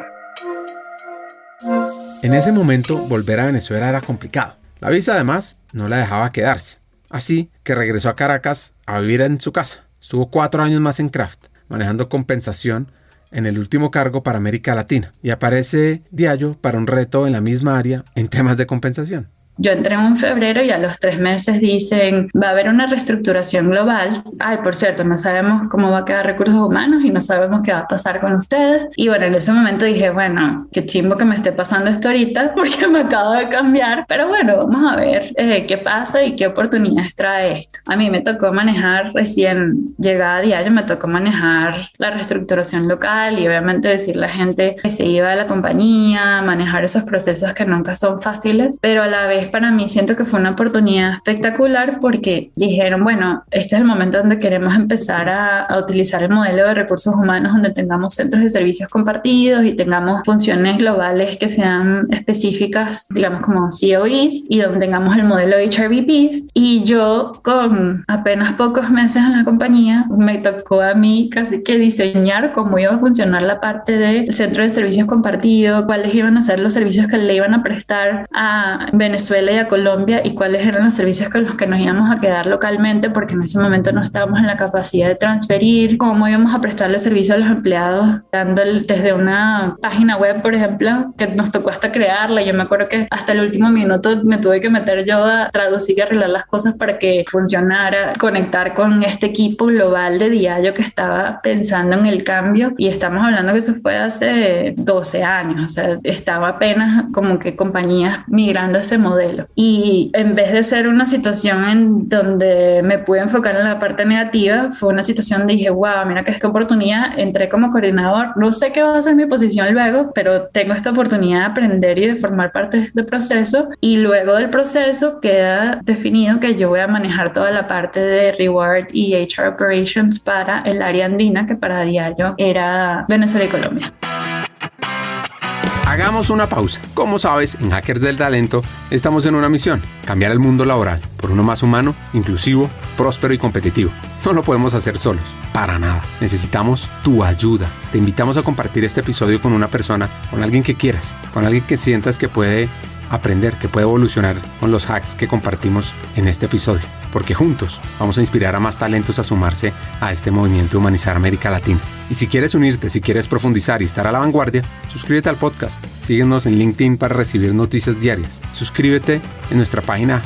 En ese momento, volver a Venezuela era complicado. La visa, además, no la dejaba quedarse. Así que regresó a Caracas a vivir en su casa. Estuvo 4 años más en Kraft, manejando compensación en el último cargo para América Latina. Y aparece Diallo para un reto en la misma área en temas de compensación. Yo entré en febrero y a los 3 meses dicen, va a haber una reestructuración global. Ay, por cierto, no sabemos cómo va a quedar recursos humanos y no sabemos qué va a pasar con ustedes. Y bueno, en ese momento dije, bueno, qué chimbo que me esté pasando esto ahorita porque me acabo de cambiar. Pero bueno, vamos a ver qué pasa y qué oportunidades trae esto. A mí me tocó manejar, recién llegada a Diallo, me tocó manejar la reestructuración local y obviamente decirle a la gente que se iba de la compañía, manejar esos procesos que nunca son fáciles, pero a la vez para mí siento que fue una oportunidad espectacular porque dijeron, bueno, este es el momento donde queremos empezar a utilizar el modelo de recursos humanos donde tengamos centros de servicios compartidos y tengamos funciones globales que sean específicas, digamos como COEs, y donde tengamos el modelo de HRBPs. Y yo con apenas pocos meses en la compañía me tocó a mí casi que diseñar cómo iba a funcionar la parte del centro de servicios compartidos, cuáles iban a ser los servicios que le iban a prestar a Venezuela y a Colombia y cuáles eran los servicios con los que nos íbamos a quedar localmente, porque en ese momento no estábamos en la capacidad de transferir, cómo íbamos a prestarle servicio a los empleados, desde una página web, por ejemplo, que nos tocó hasta crearla. Yo me acuerdo que hasta el último minuto me tuve que meter yo a traducir y arreglar las cosas para que funcionara, conectar con este equipo global de Diallo que estaba pensando en el cambio, y estamos hablando que eso fue hace 12 años, o sea, estaba apenas como que compañías migrando a ese modelo. Y en vez de ser una situación en donde me pude enfocar en la parte negativa, fue una situación donde dije, wow, mira qué oportunidad, entré como coordinador, no sé qué va a ser mi posición luego, pero tengo esta oportunidad de aprender y de formar parte del proceso, y luego del proceso queda definido que yo voy a manejar toda la parte de Reward y HR Operations para el área andina, que para Diallo era Venezuela y Colombia. Hagamos una pausa. Como sabes, en Hackers del Talento estamos en una misión: cambiar el mundo laboral por uno más humano, inclusivo, próspero y competitivo. No lo podemos hacer solos, para nada. Necesitamos tu ayuda. Te invitamos a compartir este episodio con una persona, con alguien que quieras, con alguien que sientas que puede aprender, que puede evolucionar con los hacks que compartimos en este episodio, porque juntos vamos a inspirar a más talentos a sumarse a este movimiento de humanizar América Latina. Y si quieres unirte, si quieres profundizar y estar a la vanguardia, suscríbete al podcast, síguenos en LinkedIn para recibir noticias diarias, suscríbete en nuestra página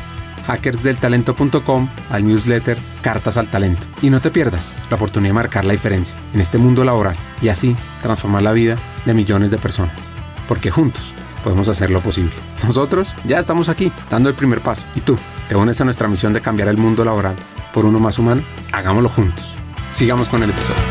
hackersdeltalento.com al newsletter Cartas al Talento, y no te pierdas la oportunidad de marcar la diferencia en este mundo laboral y así transformar la vida de millones de personas, porque juntos podemos hacerlo posible. Nosotros ya estamos aquí, dando el primer paso. ¿Y tú? ¿Te unes a nuestra misión de cambiar el mundo laboral por uno más humano? Hagámoslo juntos. Sigamos con el episodio.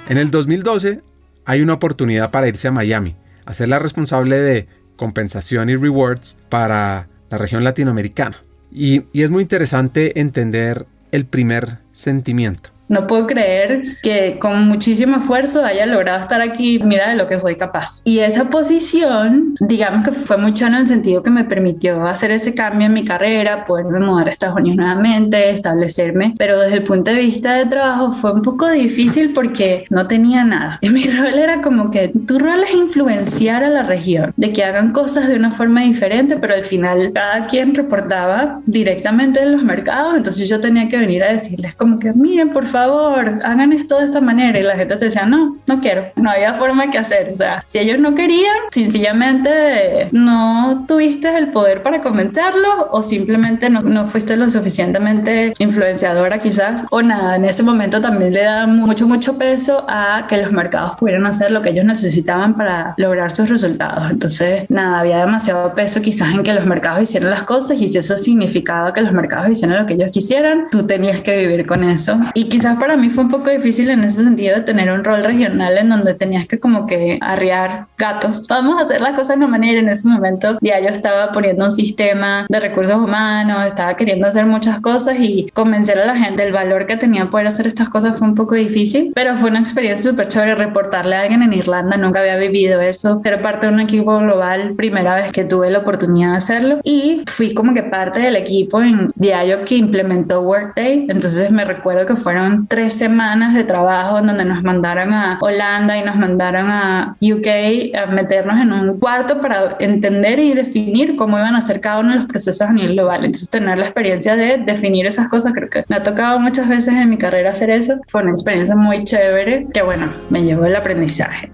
En el 2012 hay una oportunidad para irse a Miami, a ser la responsable de compensación y rewards para la región latinoamericana. Y es muy interesante entender el primer sentimiento. No puedo creer que con muchísimo esfuerzo haya logrado estar aquí, mira de lo que soy capaz. Y esa posición, digamos que fue mucho en el sentido que me permitió hacer ese cambio en mi carrera, poderme mudar a Estados Unidos nuevamente, establecerme, pero desde el punto de vista de trabajo fue un poco difícil porque no tenía nada. Y mi rol era como que tu rol es influenciar a la región, de que hagan cosas de una forma diferente, pero al final cada quien reportaba directamente en los mercados, entonces yo tenía que venir a decirles como que miren, por favor, hagan esto de esta manera, y la gente te decía, no quiero, no había forma que hacer, o sea, si ellos no querían, sencillamente no tuviste el poder para convencerlos, o simplemente no fuiste lo suficientemente influenciadora quizás, o nada. En ese momento también le da mucho peso a que los mercados pudieran hacer lo que ellos necesitaban para lograr sus resultados. Entonces, nada, había demasiado peso quizás en que los mercados hicieran las cosas, y si eso significaba que los mercados hicieran lo que ellos quisieran, tú tenías que vivir con eso. Y quizás para mí fue un poco difícil en ese sentido de tener un rol regional en donde tenías que como que arriar gatos. Vamos a hacer las cosas de una manera. En ese momento ya yo estaba poniendo un sistema de recursos humanos, estaba queriendo hacer muchas cosas, y convencer a la gente del valor que tenía poder hacer estas cosas fue un poco difícil, pero fue una experiencia súper chévere. Reportarle a alguien en Irlanda, nunca había vivido eso, ser parte de un equipo global, primera vez que tuve la oportunidad de hacerlo, y fui como que parte del equipo en Diageo que implementó Workday. Entonces me recuerdo que fueron 3 semanas de trabajo en donde nos mandaron a Holanda y nos mandaron a UK a meternos en un cuarto para entender y definir cómo iban a hacer cada uno de los procesos a nivel global. Entonces tener la experiencia de definir esas cosas, creo que me ha tocado muchas veces en mi carrera hacer eso. Fue una experiencia muy chévere que, bueno, me llevó el aprendizaje.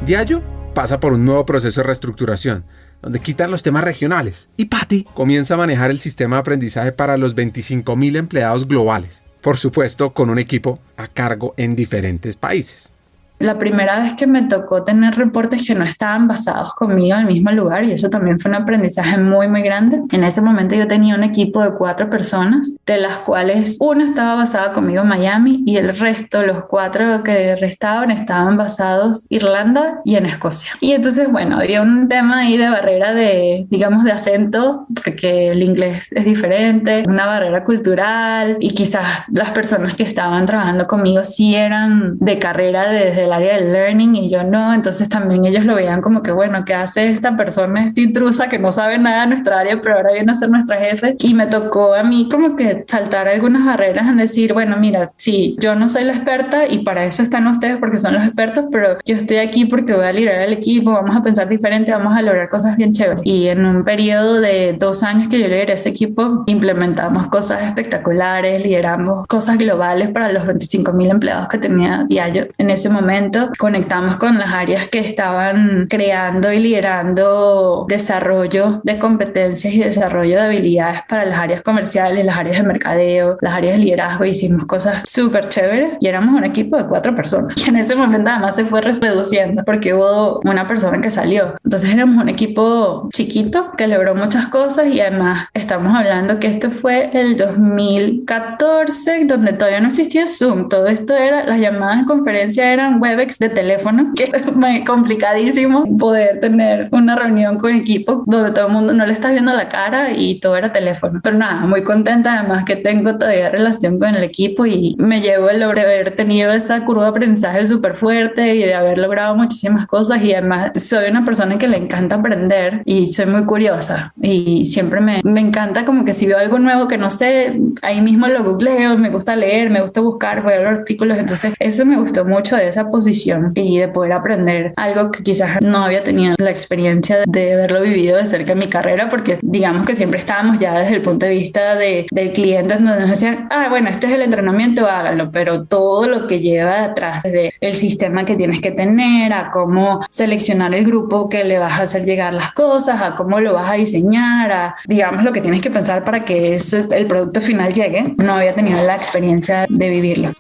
Diageo pasa por un nuevo proceso de reestructuración, donde quitan los temas regionales, y Patty comienza a manejar el sistema de aprendizaje para los 25,000 empleados globales, por supuesto con un equipo a cargo en diferentes países. La primera vez que me tocó tener reportes que no estaban basados conmigo en el mismo lugar, y eso también fue un aprendizaje muy grande. En ese momento yo tenía un equipo de 4 personas, de las cuales una estaba basada conmigo en Miami, y el resto, los 4 que restaban, estaban basados en Irlanda y en Escocia. Y entonces, bueno, había un tema ahí de barrera de, digamos, de acento, porque el inglés es diferente, una barrera cultural, y quizás las personas que estaban trabajando conmigo sí eran de carrera desde el área del learning y yo no. Entonces también ellos lo veían como que, bueno, ¿qué hace esta persona, esta intrusa que no sabe nada de nuestra área, pero ahora viene a ser nuestra jefe? Y me tocó a mí como que saltar algunas barreras en decir, bueno, mira, sí, yo no soy la experta y para eso están ustedes porque son los expertos, pero yo estoy aquí porque voy a liderar el equipo, vamos a pensar diferente, vamos a lograr cosas bien chéveres. Y en un periodo de 2 años que yo lideré ese equipo, implementamos cosas espectaculares, lideramos cosas globales para los 25,000 empleados que tenía Diageo en ese momento. Conectamos con las áreas que estaban creando y liderando desarrollo de competencias y desarrollo de habilidades para las áreas comerciales, las áreas de mercadeo, las áreas de liderazgo. Hicimos cosas súper chéveres y éramos un equipo de 4 personas. Y en ese momento además se fue reduciendo porque hubo una persona que salió. Entonces éramos un equipo chiquito que logró muchas cosas, y además estamos hablando que esto fue el 2014, donde todavía no existía Zoom. Todo esto era, las llamadas de conferencia eran Webex de teléfono, que es muy complicadísimo poder tener una reunión con equipo donde todo el mundo no le estás viendo la cara y todo era teléfono. Pero nada, muy contenta además que tengo todavía relación con el equipo, y me llevo el logro de haber tenido esa curva de aprendizaje súper fuerte y de haber logrado muchísimas cosas. Y además soy una persona que le encanta aprender y soy muy curiosa, y siempre me encanta como que si veo algo nuevo que no sé, ahí mismo lo googleo, me gusta leer, me gusta buscar, voy a los artículos. Entonces eso me gustó mucho de esa posición y de poder aprender algo que quizás no había tenido la experiencia de haberlo vivido de cerca en mi carrera, porque digamos que siempre estábamos ya desde el punto de vista del cliente, donde nos decían, bueno, este es el entrenamiento, hágalo, pero todo lo que lleva atrás, desde el sistema que tienes que tener, a cómo seleccionar el grupo que le vas a hacer llegar las cosas, a cómo lo vas a diseñar, a digamos lo que tienes que pensar para que el producto final llegue, no había tenido la experiencia de vivirlo.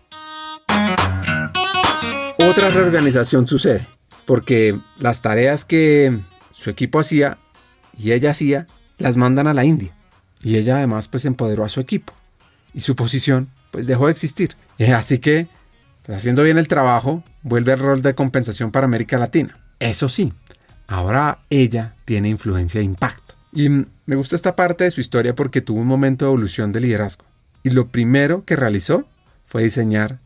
Otra reorganización sucede, porque las tareas que su equipo hacía y ella hacía, las mandan a la India. Y ella además pues empoderó a su equipo. Y su posición pues dejó de existir. Así que, pues, haciendo bien el trabajo, vuelve al rol de compensación para América Latina. Eso sí, ahora ella tiene influencia e impacto. Y me gusta esta parte de su historia porque tuvo un momento de evolución de liderazgo. Y lo primero que realizó fue diseñar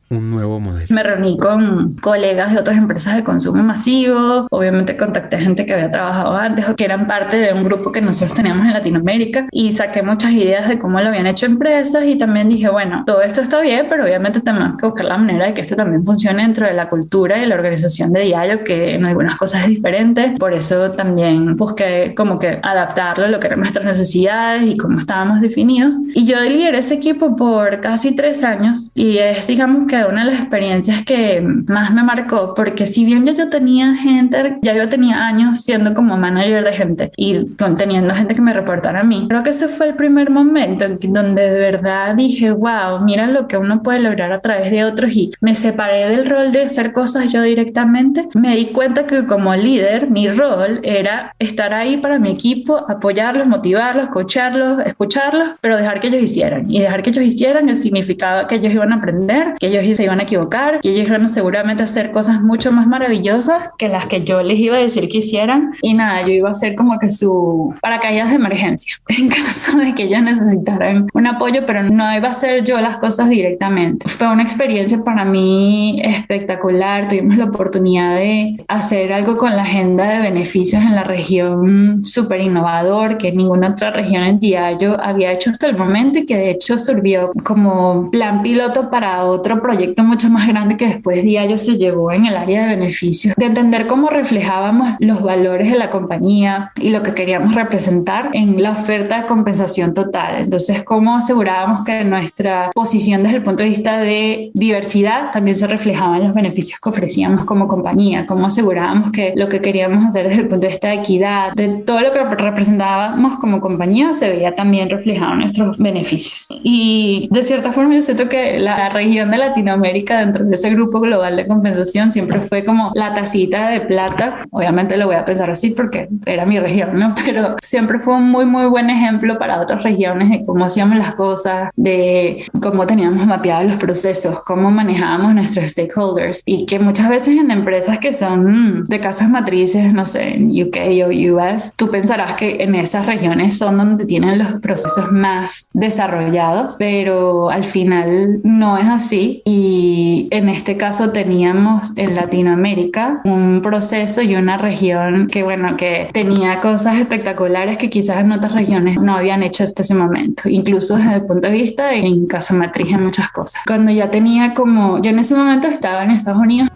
un nuevo modelo. Me reuní con colegas de otras empresas de consumo masivo, obviamente contacté a gente que había trabajado antes o que eran parte de un grupo que nosotros teníamos en Latinoamérica y saqué muchas ideas de cómo lo habían hecho empresas y también dije, bueno, todo esto está bien, pero obviamente tenemos que buscar la manera de que esto también funcione dentro de la cultura y la organización de Diallo, que en algunas cosas es diferente, por eso también busqué como que adaptarlo a lo que eran nuestras necesidades y cómo estábamos definidos. Y yo lideré ese equipo por casi 3 años y es, digamos, que una de las experiencias que más me marcó, porque si bien yo tenía gente, ya yo tenía años siendo como manager de gente y teniendo gente que me reportara a mí, creo que ese fue el primer momento donde de verdad dije, wow, mira lo que uno puede lograr a través de otros y me separé del rol de hacer cosas yo directamente. Me di cuenta que como líder mi rol era estar ahí para mi equipo, apoyarlos, motivarlos, coacharlos, escucharlos, pero dejar que ellos hicieran y dejar que ellos hicieran significaba que ellos iban a aprender, que ellos se iban a equivocar, que ellos iban a seguramente hacer cosas mucho más maravillosas que las que yo les iba a decir que hicieran y nada, yo iba a ser como que su paracaídas de emergencia en caso de que ellos necesitaran un apoyo, pero no iba a hacer yo las cosas directamente. Fue una experiencia para mí espectacular, tuvimos la oportunidad de hacer algo con la agenda de beneficios en la región súper innovador que ninguna otra región en Diallo había hecho hasta el momento y que de hecho sirvió como plan piloto para otro proyecto mucho más grande que después Diallo se llevó en el área de beneficios, de entender cómo reflejábamos los valores de la compañía y lo que queríamos representar en la oferta de compensación total. Entonces, cómo asegurábamos que nuestra posición desde el punto de vista de diversidad también se reflejaba en los beneficios que ofrecíamos como compañía, cómo asegurábamos que lo que queríamos hacer desde el punto de vista de equidad, de todo lo que representábamos como compañía, se veía también reflejado en nuestros beneficios. Y de cierta forma yo siento que la región de Latinoamérica dentro de ese grupo global de compensación siempre fue como la tacita de plata. Obviamente lo voy a pensar así porque era mi región, ¿no? Pero siempre fue un muy, muy buen ejemplo para otras regiones de cómo hacíamos las cosas, de cómo teníamos mapeados los procesos, cómo manejábamos nuestros stakeholders y que muchas veces en empresas que son de casas matrices, no sé, en UK o US, tú pensarás que en esas regiones son donde tienen los procesos más desarrollados, pero al final no es así y en este caso teníamos en Latinoamérica un proceso y una región que bueno, que tenía cosas espectaculares que quizás en otras regiones no habían hecho hasta ese momento, incluso desde el punto de vista en casa matriz en muchas cosas. Cuando ya tenía como, yo en ese momento estaba en Estados Unidos.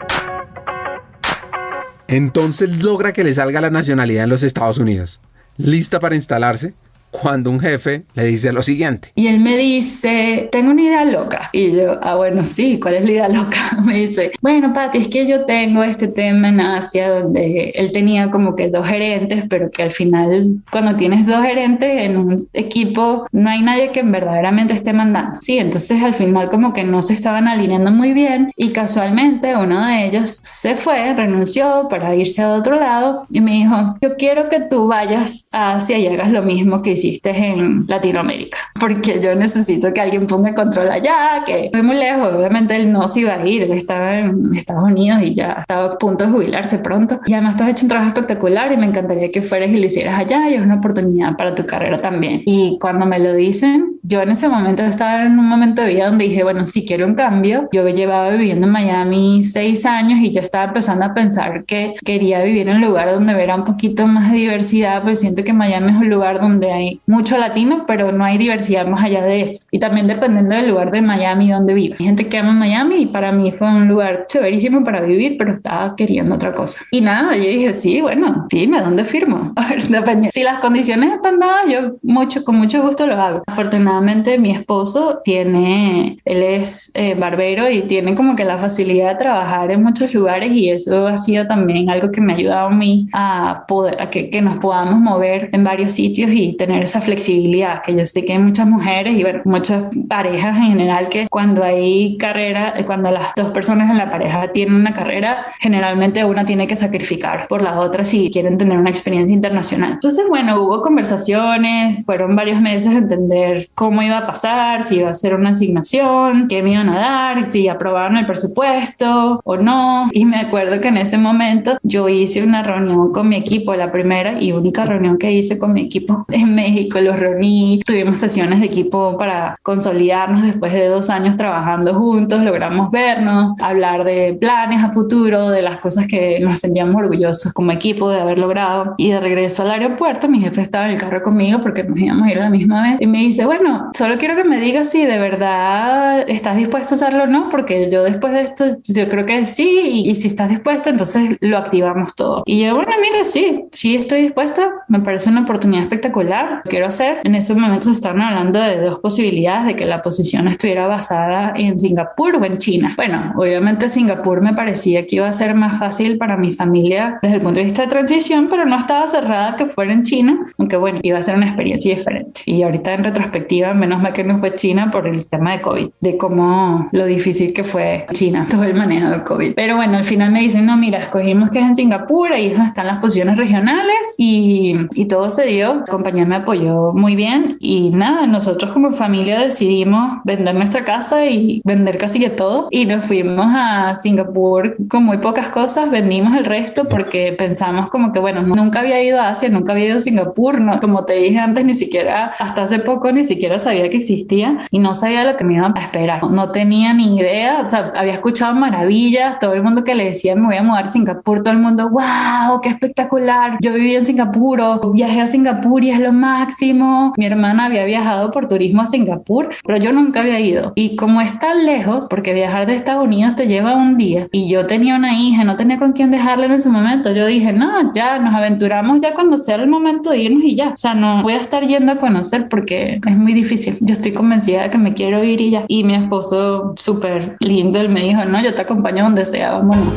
Entonces logra que le salga la nacionalidad en los Estados Unidos, lista para instalarse, cuando un jefe le dice lo siguiente. Y él me dice, tengo una idea loca. Y yo, bueno, sí, ¿cuál es la idea loca? Me dice, bueno, Pati, es que yo tengo este tema en Asia donde él tenía como que 2 gerentes, pero que al final cuando tienes 2 gerentes en un equipo no hay nadie que verdaderamente esté mandando. Sí, entonces al final como que no se estaban alineando muy bien y casualmente uno de ellos se fue, renunció para irse a otro lado y me dijo, yo quiero que tú vayas a Asia y hagas lo mismo que hiciste en Latinoamérica, porque yo necesito que alguien ponga control allá, que estoy muy lejos. Obviamente él no se iba a ir, él estaba en Estados Unidos y ya estaba a punto de jubilarse pronto. Y además tú has hecho un trabajo espectacular y me encantaría que fueras y lo hicieras allá y es una oportunidad para tu carrera también. Y cuando me lo dicen, yo en ese momento estaba en un momento de vida donde dije, bueno, si quiero un cambio. Yo llevaba viviendo en Miami 6 años y yo estaba empezando a pensar que quería vivir en un lugar donde hubiera un poquito más de diversidad, porque siento que Miami es un lugar donde hay mucho latino, pero no hay diversidad más allá de eso. Y también dependiendo del lugar de Miami donde viva. Hay gente que ama Miami y para mí fue un lugar chéverísimo para vivir, pero estaba queriendo otra cosa. Y nada, yo dije, sí, bueno, dime, ¿dónde firmo? A ver, depende. Si las condiciones están dadas, yo con mucho gusto lo hago. Afortunadamente, mi esposo él es barbero y tiene como que la facilidad de trabajar en muchos lugares y eso ha sido también algo que me ha ayudado a mí a poder, a que nos podamos mover en varios sitios y tener tener esa flexibilidad, que yo sé que hay muchas mujeres y bueno, muchas parejas en general que cuando hay carrera, cuando las dos personas en la pareja tienen una carrera, generalmente una tiene que sacrificar por la otra si quieren tener una experiencia internacional. Entonces, bueno, hubo conversaciones, fueron varios meses de entender cómo iba a pasar, si iba a ser una asignación, qué me iban a dar, si aprobaron el presupuesto o no. Y me acuerdo que en ese momento yo hice una reunión con mi equipo, la primera y única reunión que hice con mi equipo en México. Los reuní, tuvimos sesiones de equipo para consolidarnos después de 2 años trabajando juntos, logramos vernos, hablar de planes a futuro, de las cosas que nos sentíamos orgullosos como equipo de haber logrado. Y de regreso al aeropuerto, mi jefe estaba en el carro conmigo porque nos íbamos a ir a la misma vez y me dice, bueno, solo quiero que me digas si de verdad estás dispuesto a hacerlo o no, porque yo después de esto, yo creo que sí, y si estás dispuesta, entonces lo activamos todo. Y yo, bueno, mira, sí estoy dispuesta, me parece una oportunidad espectacular, lo quiero hacer. En ese momento se estaban hablando de 2 posibilidades de que la posición estuviera basada en Singapur o en China. Bueno, obviamente Singapur me parecía que iba a ser más fácil para mi familia desde el punto de vista de transición, pero no estaba cerrada que fuera en China, aunque bueno, iba a ser una experiencia diferente. Y ahorita en retrospectiva, menos mal que no fue China por el tema de COVID, de cómo lo difícil que fue China, todo el manejo de COVID. Pero bueno, al final me dicen, no, mira, escogimos que es en Singapur, ahí es donde están las posiciones regionales y todo se dio. La compañía me apoyó muy bien y nada, nosotros como familia decidimos vender nuestra casa y vender casi que todo y nos fuimos a Singapur con muy pocas cosas, vendimos el resto porque pensamos como que bueno, nunca había ido a Asia, nunca había ido a Singapur, no, como te dije antes, ni siquiera, hasta hace poco ni siquiera sabía que existía y no sabía lo que me iba a esperar, no tenía ni idea, o sea, había escuchado maravillas, todo el mundo que le decía me voy a mudar a Singapur, todo el mundo, wow, qué espectacular, yo viví en Singapur o viajé a Singapur y es lo máximo. Mi hermana había viajado por turismo a Singapur, pero yo nunca había ido y como es tan lejos, porque viajar de Estados Unidos te lleva un día y yo tenía una hija, no tenía con quién dejarla en ese momento, yo dije, no, ya nos aventuramos ya cuando sea el momento de irnos y ya, o sea, no voy a estar yendo a conocer porque es muy difícil, yo estoy convencida de que me quiero ir y ya. Y mi esposo súper lindo, él me dijo, no, yo te acompaño donde sea, vámonos.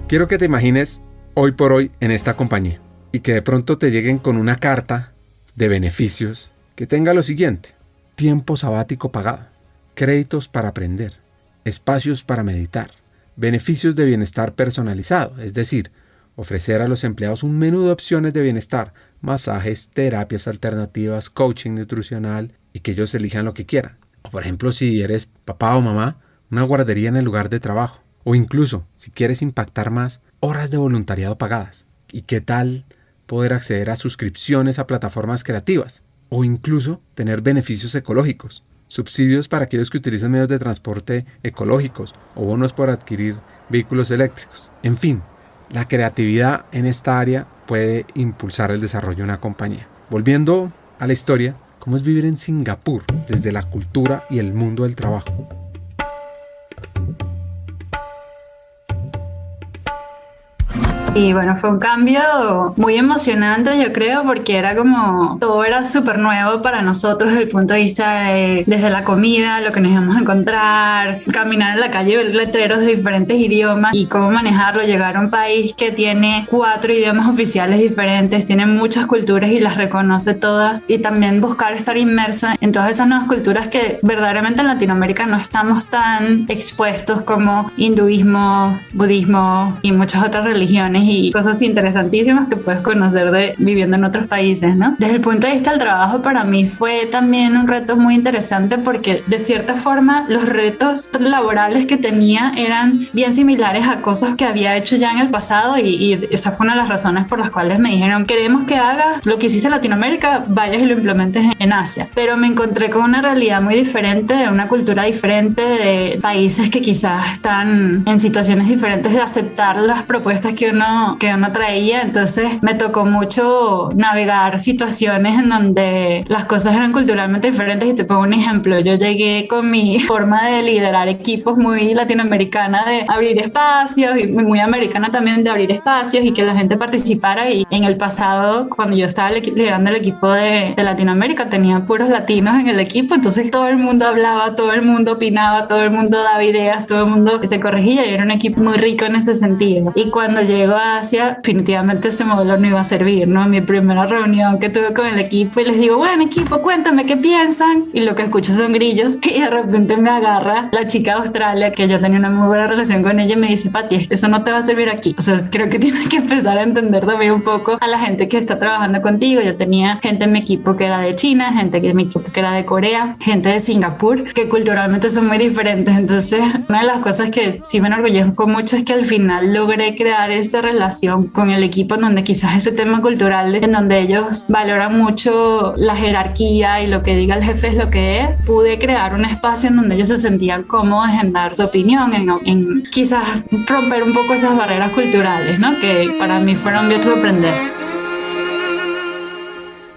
Quiero que te imagines hoy por hoy en esta compañía y que de pronto te lleguen con una carta de beneficios que tenga lo siguiente: tiempo sabático pagado, créditos para aprender, espacios para meditar, beneficios de bienestar personalizado, es decir, ofrecer a los empleados un menú de opciones de bienestar, masajes, terapias alternativas, coaching nutricional y que ellos elijan lo que quieran. O por ejemplo, si eres papá o mamá, una guardería en el lugar de trabajo. O incluso, si quieres impactar más, horas de voluntariado pagadas. ¿Y qué tal poder acceder a suscripciones a plataformas creativas? O incluso tener beneficios ecológicos, subsidios para aquellos que utilizan medios de transporte ecológicos o bonos por adquirir vehículos eléctricos. En fin, la creatividad en esta área puede impulsar el desarrollo de una compañía. Volviendo a la historia, ¿cómo es vivir en Singapur desde la cultura y el mundo del trabajo? Y bueno, fue un cambio muy emocionante, yo creo, porque era como, todo era súper nuevo para nosotros desde el punto de vista de, desde la comida, lo que nos íbamos a encontrar, caminar en la calle y ver letreros de diferentes idiomas y cómo manejarlo, llegar a un país que tiene 4 idiomas oficiales diferentes, tiene muchas culturas y las reconoce todas, y también buscar estar inmerso en todas esas nuevas culturas que verdaderamente en Latinoamérica no estamos tan expuestos, como hinduismo, budismo y muchas otras religiones y cosas interesantísimas que puedes conocer viviendo en otros países, ¿no? Desde el punto de vista del trabajo, para mí fue también un reto muy interesante porque de cierta forma los retos laborales que tenía eran bien similares a cosas que había hecho ya en el pasado y esa fue una de las razones por las cuales me dijeron, queremos que hagas lo que hiciste en Latinoamérica, vayas y lo implementes en Asia. Pero me encontré con una realidad muy diferente, de una cultura diferente, de países que quizás están en situaciones diferentes de aceptar las propuestas que uno traía. Entonces me tocó mucho navegar situaciones en donde las cosas eran culturalmente diferentes y te pongo un ejemplo. Yo llegué con mi forma de liderar equipos muy latinoamericana, de abrir espacios, y muy americana también, de abrir espacios y que la gente participara. Y en el pasado, cuando yo estaba liderando el equipo de Latinoamérica, tenía puros latinos en el equipo, entonces todo el mundo hablaba, todo el mundo opinaba, todo el mundo daba ideas, todo el mundo se corregía y era un equipo muy rico en ese sentido. Y cuando llego a Asia, definitivamente ese modelo no iba a servir, ¿no? Mi primera reunión que tuve con el equipo y les digo, bueno, equipo, cuéntame qué piensan, y lo que escucho son grillos, y de repente me agarra la chica de Australia, que yo tenía una muy buena relación con ella, y me dice, Pati, eso no te va a servir aquí. O sea, creo que tienes que empezar a entender también un poco a la gente que está trabajando contigo. Yo tenía gente en mi equipo que era de China, gente en mi equipo que era de Corea, gente de Singapur, que culturalmente son muy diferentes. Entonces, una de las cosas que sí me enorgullezco mucho es que al final logré crear esa relación con el equipo en donde quizás ese tema cultural, en donde ellos valoran mucho la jerarquía y lo que diga el jefe es lo que es, pude crear un espacio en donde ellos se sentían cómodos en dar su opinión, en quizás romper un poco esas barreras culturales, ¿no? Que para mí fueron bien sorprendentes.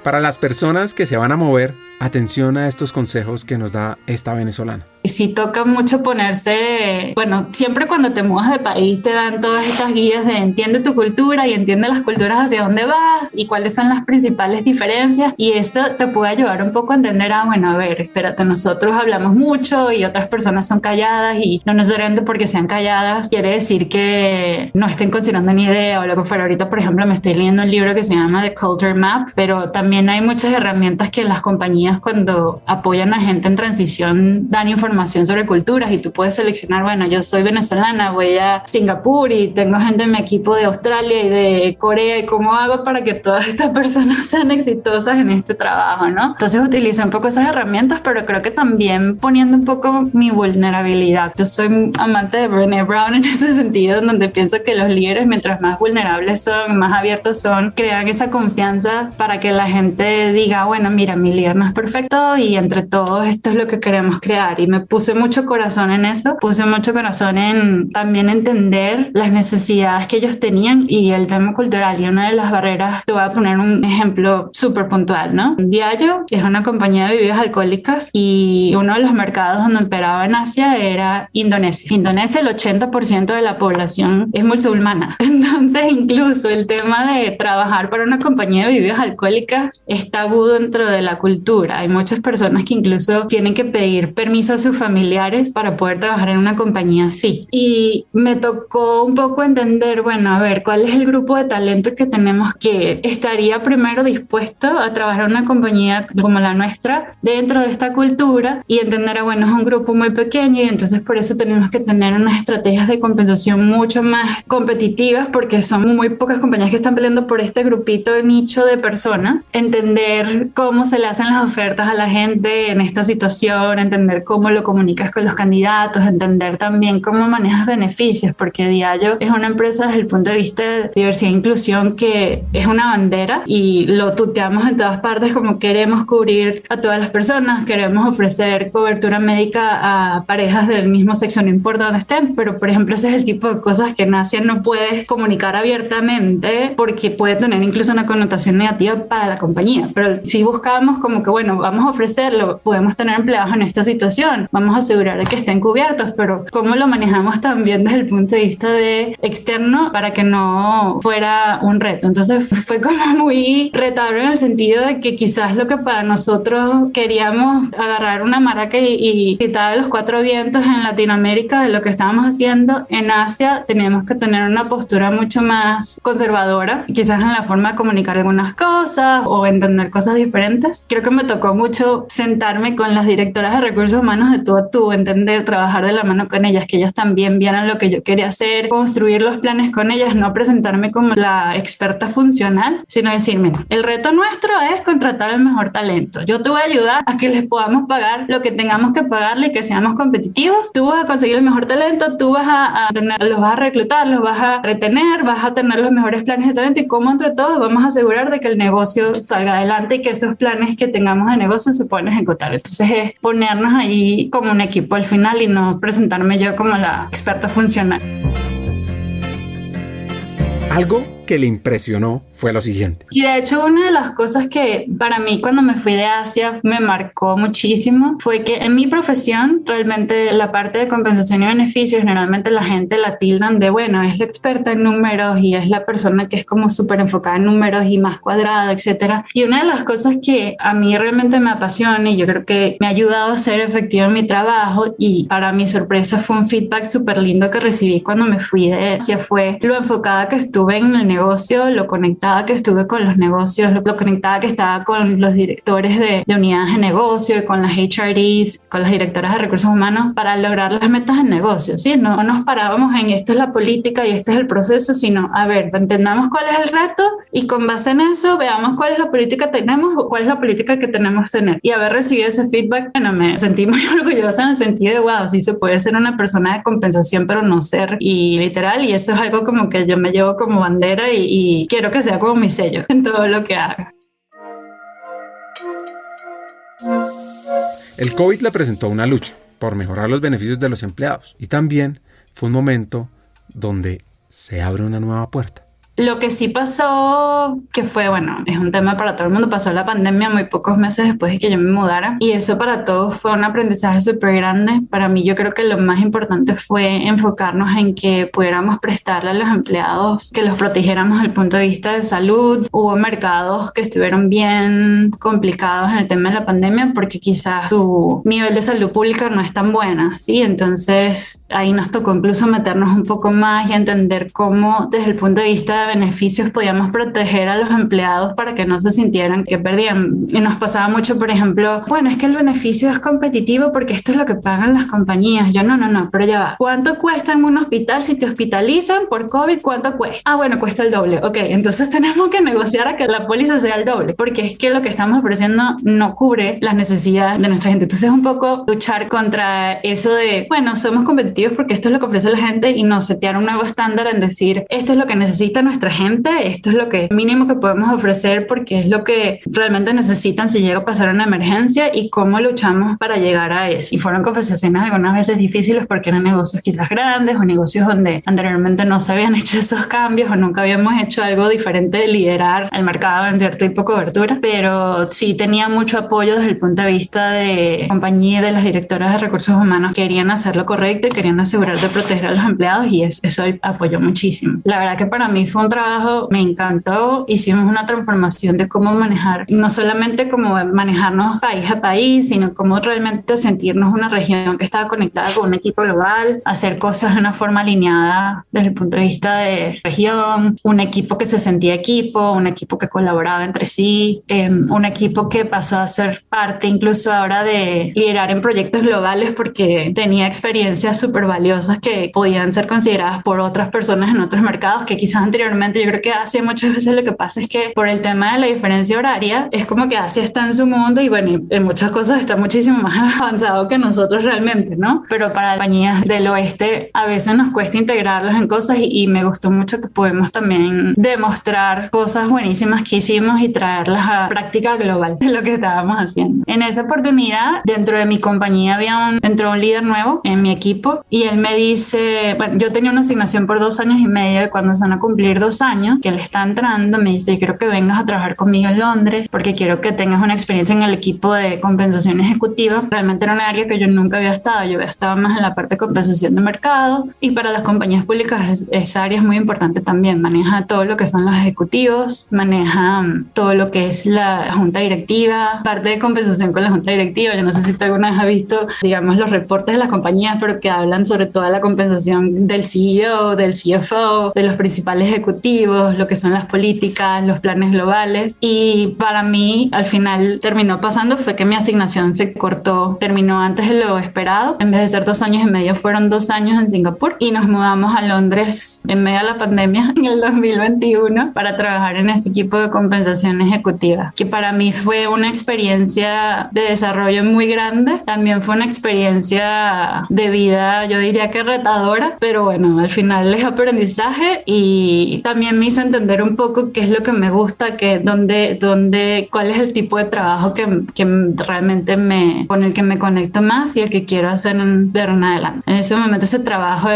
Para las personas que se van a mover, atención a estos consejos que nos da esta venezolana. Sí toca mucho ponerse, bueno, siempre cuando te mudas de país te dan todas estas guías de entiende tu cultura y entiende las culturas hacia dónde vas y cuáles son las principales diferencias, y eso te puede ayudar un poco a entender, bueno, a ver, espérate, nosotros hablamos mucho y otras personas son calladas, y no necesariamente porque sean calladas quiere decir que no estén considerando ni idea o lo que fuera. Ahorita, por ejemplo, me estoy leyendo un libro que se llama The Culture Map, pero también hay muchas herramientas que las compañías, cuando apoyan a gente en transición, dan información sobre culturas, y tú puedes seleccionar, bueno, yo soy venezolana, voy a Singapur y tengo gente en mi equipo de Australia y de Corea, y cómo hago para que todas estas personas sean exitosas en este trabajo, ¿no? Entonces utilizo un poco esas herramientas, pero creo que también poniendo un poco mi vulnerabilidad. Yo soy amante de Brené Brown en ese sentido, en donde pienso que los líderes, mientras más vulnerables son, más abiertos son, crean esa confianza para que la gente diga, bueno, mira, mi líder no es perfecto y entre todos esto es lo que queremos crear. Y me puse mucho corazón en eso, puse mucho corazón en también entender las necesidades que ellos tenían y el tema cultural. Y una de las barreras, te voy a poner un ejemplo súper puntual, ¿no? Diageo es una compañía de bebidas alcohólicas y uno de los mercados donde operaba en Asia era Indonesia. Indonesia, el 80% de la población es musulmana. Entonces, incluso el tema de trabajar para una compañía de bebidas alcohólicas es tabú dentro de la cultura. Hay muchas personas que incluso tienen que pedir permiso a sus familiares para poder trabajar en una compañía así. Y me tocó un poco entender, bueno, a ver, ¿cuál es el grupo de talento que tenemos que estaría primero dispuesto a trabajar en una compañía como la nuestra dentro de esta cultura? Y entender, bueno, es un grupo muy pequeño y entonces por eso tenemos que tener unas estrategias de compensación mucho más competitivas, porque son muy pocas compañías que están peleando por este grupito de nicho de personas. Entender cómo se le hacen las ofertas a la gente en esta situación, entender cómo lo comunicas con los candidatos, entender también cómo manejas beneficios, porque Diageo es una empresa desde el punto de vista de diversidad e inclusión que es una bandera y lo tuteamos en todas partes como queremos cubrir a todas las personas, queremos ofrecer cobertura médica a parejas del mismo sexo, no importa dónde estén, pero por ejemplo ese es el tipo de cosas que en Asia no puedes comunicar abiertamente porque puede tener incluso una connotación negativa para la compañía, pero si buscamos como que bueno, vamos a ofrecerlo, podemos tener empleados en esta situación, vamos a asegurar que estén cubiertos, pero cómo lo manejamos también desde el punto de vista de externo para que no fuera un reto. Entonces fue como muy retador en el sentido de que quizás lo que para nosotros queríamos agarrar una maraca y gritar a los cuatro vientos en Latinoamérica de lo que estábamos haciendo, en Asia teníamos que tener una postura mucho más conservadora, quizás en la forma de comunicar algunas cosas o entender cosas diferentes. Creo que me tocó mucho sentarme con las directoras de recursos humanos de tú a tú, entender, trabajar de la mano con ellas, que ellas también vieran lo que yo quería hacer, construir los planes con ellas, no presentarme como la experta funcional, sino decir, mira, el reto nuestro es contratar el mejor talento. Yo te voy a ayudar a que les podamos pagar lo que tengamos que pagarle y que seamos competitivos. Tú vas a conseguir el mejor talento, tú vas a tener, los vas a reclutar, los vas a retener, vas a tener los mejores planes de talento y como entre todos vamos a asegurar de que el negocio salga adelante y que esos planes que tengamos de negocio se puedan ejecutar. Entonces es ponernos ahí como un equipo al final y no presentarme yo como la experta funcional. Algo que le impresionó fue lo siguiente. Y de hecho, una de las cosas que para mí cuando me fui de Asia me marcó muchísimo fue que en mi profesión realmente la parte de compensación y beneficios generalmente la gente la tildan de, bueno, es la experta en números y es la persona que es como súper enfocada en números y más cuadrada, etcétera. Y una de las cosas que a mí realmente me apasiona y yo creo que me ha ayudado a ser efectiva en mi trabajo, y para mi sorpresa fue un feedback súper lindo que recibí cuando me fui de Asia, fue lo enfocada que estuve en el negocio, lo conectada que estuve con los negocios, lo conectada que estaba con los directores de unidades de negocio y con las HRDs, con las directoras de recursos humanos para lograr las metas del negocio, ¿sí? No nos parábamos en esta es la política y este es el proceso, sino, a ver, entendamos cuál es el reto y con base en eso veamos cuál es la política que tenemos o cuál es la política que tenemos que tener. Y haber recibido ese feedback, bueno, me sentí muy orgullosa en el sentido de, wow, sí se puede ser una persona de compensación, pero no ser, y literal, y eso es algo como que yo me llevo como bandera y quiero que sea como mi sello en todo lo que haga. El COVID le presentó una lucha por mejorar los beneficios de los empleados y también fue un momento donde se abre una nueva puerta. Lo que sí pasó, que fue, bueno, es un tema para todo el mundo, pasó la pandemia muy pocos meses después de que yo me mudara y eso para todos fue un aprendizaje súper grande. Para mí yo creo que lo más importante fue enfocarnos en que pudiéramos prestarle a los empleados, que los protegiéramos desde el punto de vista de salud. Hubo mercados que estuvieron bien complicados en el tema de la pandemia porque quizás su nivel de salud pública no es tan buena, ¿sí? Entonces ahí nos tocó incluso meternos un poco más y entender cómo desde el punto de vista de beneficios podíamos proteger a los empleados para que no se sintieran que perdían. Y nos pasaba mucho, por ejemplo, bueno, es que el beneficio es competitivo porque esto es lo que pagan las compañías. Yo, no, pero ya va. ¿Cuánto cuesta en un hospital si te hospitalizan por COVID? ¿Cuánto cuesta? Ah, bueno, cuesta el doble. Ok, entonces tenemos que negociar a que la póliza sea el doble, porque es que lo que estamos ofreciendo no cubre las necesidades de nuestra gente. Entonces es un poco luchar contra eso de, bueno, somos competitivos porque esto es lo que ofrece la gente y no setear un nuevo estándar en decir, esto es lo que necesita nuestra gente, esto es lo que mínimo que podemos ofrecer porque es lo que realmente necesitan si llega a pasar una emergencia y cómo luchamos para llegar a eso. Y fueron conversaciones algunas veces difíciles porque eran negocios quizás grandes o negocios donde anteriormente no se habían hecho esos cambios o nunca habíamos hecho algo diferente de liderar el mercado en cierto tipo de cobertura, pero sí tenía mucho apoyo desde el punto de vista de compañía y de las directoras de recursos humanos. Querían hacer lo correcto y querían asegurar de proteger a los empleados y eso apoyó muchísimo. La verdad que para mí fue un trabajo, me encantó. Hicimos una transformación de cómo manejar, no solamente cómo manejarnos país a país, sino cómo realmente sentirnos una región que estaba conectada con un equipo global, hacer cosas de una forma alineada desde el punto de vista de región, un equipo que se sentía equipo, un equipo que colaboraba entre sí, un equipo que pasó a ser parte incluso ahora de liderar en proyectos globales porque tenía experiencias súper valiosas que podían ser consideradas por otras personas en otros mercados que quizás anteriormente, yo creo que Asia muchas veces lo que pasa es que por el tema de la diferencia horaria es como que Asia está en su mundo y bueno, en muchas cosas está muchísimo más avanzado que nosotros realmente, ¿no? Pero para compañías del oeste a veces nos cuesta integrarlos en cosas y me gustó mucho que podemos también demostrar cosas buenísimas que hicimos y traerlas a práctica global de lo que estábamos haciendo. En esa oportunidad, dentro de mi compañía entró un líder nuevo en mi equipo y él me dice, bueno, yo tenía una asignación por 2 años y medio y cuando se van a cumplir 2 años que él está entrando, me dice, quiero que vengas a trabajar conmigo en Londres porque quiero que tengas una experiencia en el equipo de compensación ejecutiva. Realmente era un área que yo nunca había estado, yo había estado más en la parte de compensación de mercado y para las compañías públicas esa área es muy importante también, maneja todo lo que son los ejecutivos, maneja todo lo que es la junta directiva, parte de compensación con la junta directiva. Yo no sé si tú alguna vez has visto, digamos, los reportes de las compañías, pero que hablan sobre toda la compensación del CEO, del CFO, de los principales ejecutivos, lo que son las políticas, los planes globales. Y para mí, al final, terminó pasando fue que mi asignación se cortó, terminó antes de lo esperado. En vez de ser 2 años y medio, fueron 2 años en Singapur y nos mudamos a Londres en medio de la pandemia en el 2021 para trabajar en este equipo de compensación ejecutiva, que para mí fue una experiencia de desarrollo muy grande. También fue una experiencia de vida, yo diría que retadora, pero bueno, al final es aprendizaje y y también me hizo entender un poco qué es lo que me gusta, cuál es el tipo de trabajo que realmente con el que me conecto más y el que quiero hacer de ahora en adelante. En ese momento ese trabajo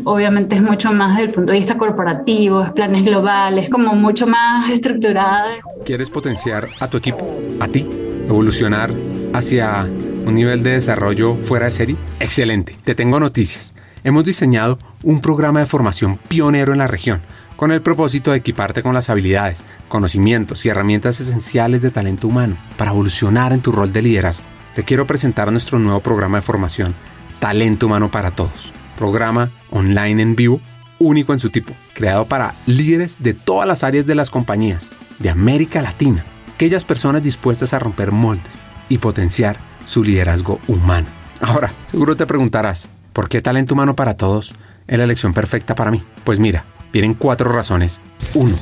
obviamente es mucho más desde el punto de vista corporativo, es planes globales, como mucho más estructurado. ¿Quieres potenciar a tu equipo, a ti, evolucionar hacia un nivel de desarrollo fuera de serie? Excelente, te tengo noticias. Hemos diseñado un programa de formación pionero en la región con el propósito de equiparte con las habilidades, conocimientos y herramientas esenciales de talento humano para evolucionar en tu rol de liderazgo. Te quiero presentar nuestro nuevo programa de formación Talento Humano para Todos. Programa online en vivo, único en su tipo, creado para líderes de todas las áreas de las compañías de América Latina, aquellas personas dispuestas a romper moldes y potenciar su liderazgo humano. Ahora, seguro te preguntarás, ¿por qué Talento Humano para Todos es la elección perfecta para mí? Pues mira, vienen 4 razones. 1.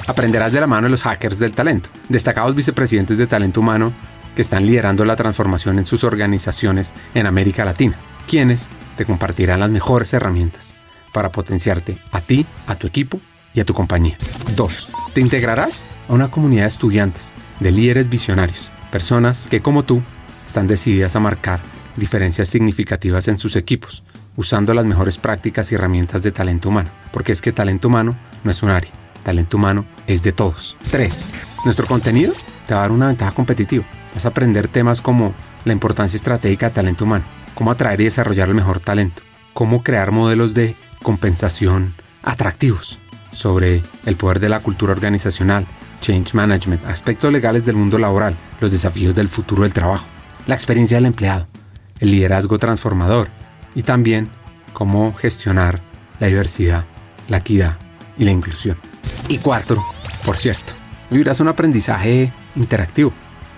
Aprenderás de la mano de los hackers del talento, destacados vicepresidentes de talento humano que están liderando la transformación en sus organizaciones en América Latina, quienes te compartirán las mejores herramientas para potenciarte a ti, a tu equipo y a tu compañía. 2. Te integrarás a una comunidad de estudiantes, de líderes visionarios, personas que como tú están decididas a marcar diferencias significativas en sus equipos, usando las mejores prácticas y herramientas de talento humano, porque es que talento humano no es un área, talento humano es de todos. 3. Nuestro contenido te va a dar una ventaja competitiva. Vas a aprender temas como la importancia estratégica de talento humano, cómo atraer y desarrollar el mejor talento, cómo crear modelos de compensación atractivos, sobre el poder de la cultura organizacional, change management, aspectos legales del mundo laboral, los desafíos del futuro del trabajo, la experiencia del empleado, el liderazgo transformador y también cómo gestionar la diversidad, la equidad y la inclusión. Y 4, por cierto, vivirás un aprendizaje interactivo,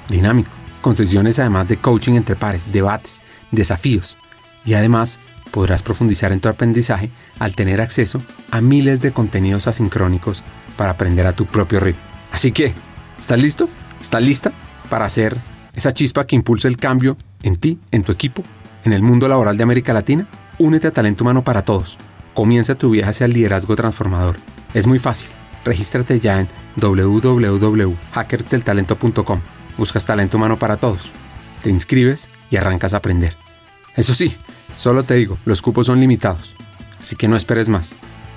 dinámico, con sesiones además de coaching entre pares, debates, desafíos y además podrás profundizar en tu aprendizaje al tener acceso a miles de contenidos asincrónicos para aprender a tu propio ritmo. Así que, ¿estás listo? ¿Estás lista para hacer esa chispa que impulse el cambio en ti, en tu equipo, en el mundo laboral de América Latina? Únete a Talento Humano para Todos. Comienza tu viaje hacia el liderazgo transformador. Es muy fácil. Regístrate ya en www.hackersdeltalento.com. Buscas Talento Humano para Todos. Te inscribes y arrancas a aprender. Eso sí, solo te digo, los cupos son limitados. Así que no esperes más.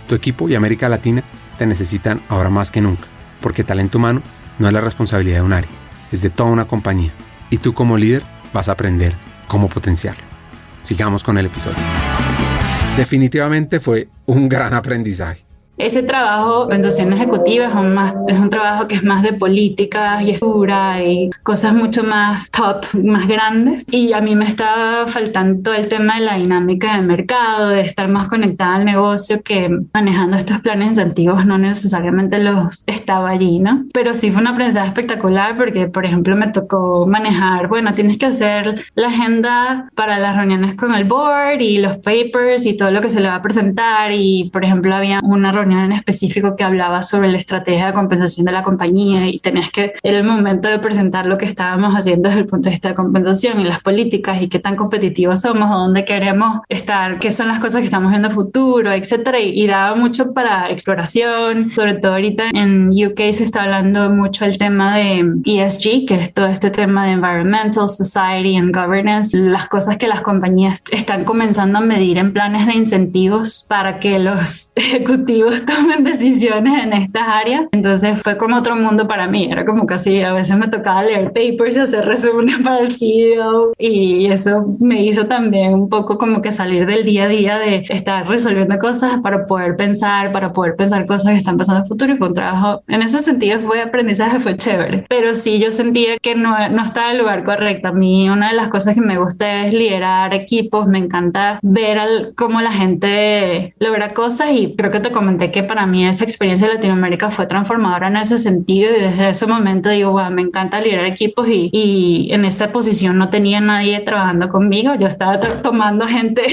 Tu equipo y América Latina te necesitan ahora más que nunca. Porque talento humano no es la responsabilidad de un área, es de toda una compañía. Y tú como líder vas a aprender cómo potenciarlo. Sigamos con el episodio. Definitivamente fue un gran aprendizaje. Ese trabajo, compensación ejecutiva, es un trabajo que es más de políticas y estructura y cosas mucho más top, más grandes. Y a mí me estaba faltando todo el tema de la dinámica de mercado, de estar más conectada al negocio, que manejando estos planes incentivos no necesariamente los estaba allí, ¿no? Pero sí fue una aprendizaje espectacular porque, por ejemplo, me tocó manejar, bueno, tienes que hacer la agenda para las reuniones con el board y los papers y todo lo que se le va a presentar. Y, por ejemplo, había una reunión en específico que hablaba sobre la estrategia de compensación de la compañía y tenías que, en el momento de presentar lo que estábamos haciendo desde el punto de vista de compensación y las políticas y qué tan competitivos somos, a dónde queremos estar, qué son las cosas que estamos viendo a futuro, etcétera, y daba mucho para exploración. Sobre todo ahorita en UK se está hablando mucho el tema de ESG, que es todo este tema de Environmental, Society and Governance, las cosas que las compañías están comenzando a medir en planes de incentivos para que los ejecutivos tomen decisiones en estas áreas. Entonces fue como otro mundo para mí, era como casi a veces me tocaba leer papers y hacer resúmenes para el CEO y eso me hizo también un poco como que salir del día a día de estar resolviendo cosas para poder pensar cosas que están pasando en el futuro. Y fue un trabajo, en ese sentido fue aprendizaje, fue chévere, pero sí yo sentía que no estaba en el lugar correcto. A mí una de las cosas que me gusta es liderar equipos, me encanta ver cómo la gente logra cosas y creo que te comenté que para mí esa experiencia de Latinoamérica fue transformadora en ese sentido y desde ese momento digo, wow, me encanta liderar equipos y en esa posición no tenía nadie trabajando conmigo, yo estaba tomando gente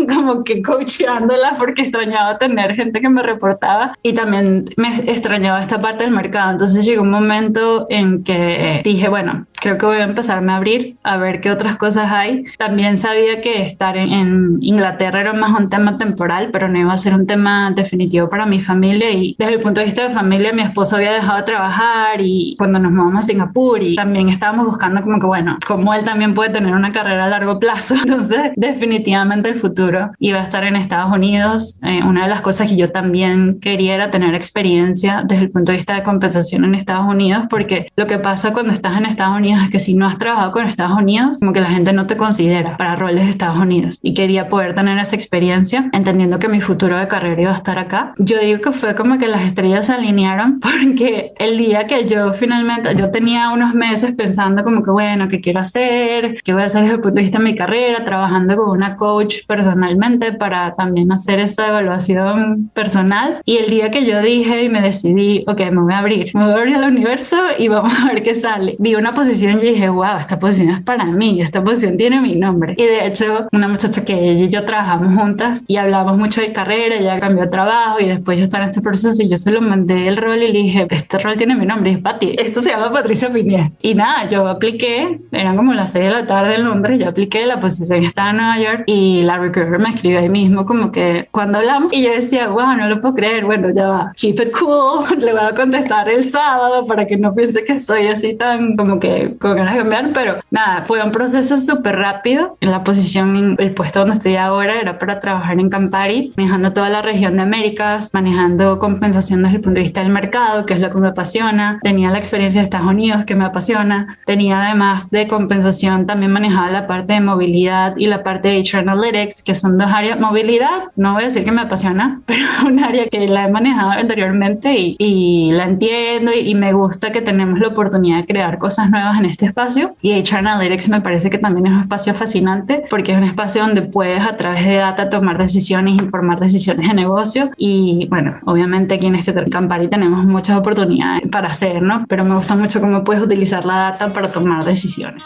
como que coacheándola porque extrañaba tener gente que me reportaba y también me extrañaba esta parte del mercado. Entonces llegó un momento en que dije, bueno, creo que voy a empezarme a abrir a ver qué otras cosas hay. También sabía que estar en Inglaterra era más un tema temporal, pero no iba a ser un tema definitivo para mi familia. Y desde el punto de vista de familia, mi esposo había dejado de trabajar y cuando nos mudamos a Singapur, y también estábamos buscando como que, bueno, como él también puede tener una carrera a largo plazo. Entonces, definitivamente el futuro iba a estar en Estados Unidos. Una de las cosas que yo también quería era tener experiencia desde el punto de vista de compensación en Estados Unidos, porque lo que pasa cuando estás en Estados Unidos es que si no has trabajado con Estados Unidos, como que la gente no te considera para roles de Estados Unidos, y quería poder tener esa experiencia entendiendo que mi futuro de carrera iba a estar acá. Yo digo que fue como que las estrellas se alinearon, porque el día que yo finalmente, yo tenía unos meses pensando como que bueno, ¿qué quiero hacer? ¿Qué voy a hacer desde el punto de vista de mi carrera? Trabajando con una coach personalmente para también hacer esa evaluación personal, y el día que yo dije y me decidí, ok, me voy a abrir al universo y vamos a ver qué sale. Vi una posición y dije, wow, esta posición es para mí, esta posición tiene mi nombre. Y de hecho, una muchacha que ella y yo trabajamos juntas y hablamos mucho de carrera, ella cambió de trabajo y después yo estaba en este proceso y yo se lo mandé el rol y le dije, este rol tiene mi nombre, y es Pati, esto se llama Patricia Piñez. Y nada, yo apliqué, eran como las 6 de la tarde en Londres, yo apliqué, la posición estaba en Nueva York y la recruiter me escribió ahí mismo como que cuando hablamos, y yo decía, wow, no lo puedo creer, bueno, ya va, keep it cool, le voy a contestar el sábado para que no piense que estoy así tan como que con ganas de cambiar, pero nada, fue un proceso súper rápido. En la posición, el puesto donde estoy ahora era para trabajar en Campari, manejando toda la región de Américas, manejando compensación desde el punto de vista del mercado, que es lo que me apasiona. Tenía la experiencia de Estados Unidos, que me apasiona. Tenía además de compensación, también manejaba la parte de movilidad y la parte de HR Analytics, que son dos áreas. Movilidad, no voy a decir que me apasiona, pero es un área que la he manejado anteriormente y la entiendo y me gusta que tenemos la oportunidad de crear cosas nuevas en este espacio. Y HR Analytics me parece que también es un espacio fascinante porque es un espacio donde puedes a través de data tomar decisiones, informar decisiones de negocio, y bueno, obviamente aquí en este Campari tenemos muchas oportunidades para hacer, ¿no? Pero me gusta mucho cómo puedes utilizar la data para tomar decisiones.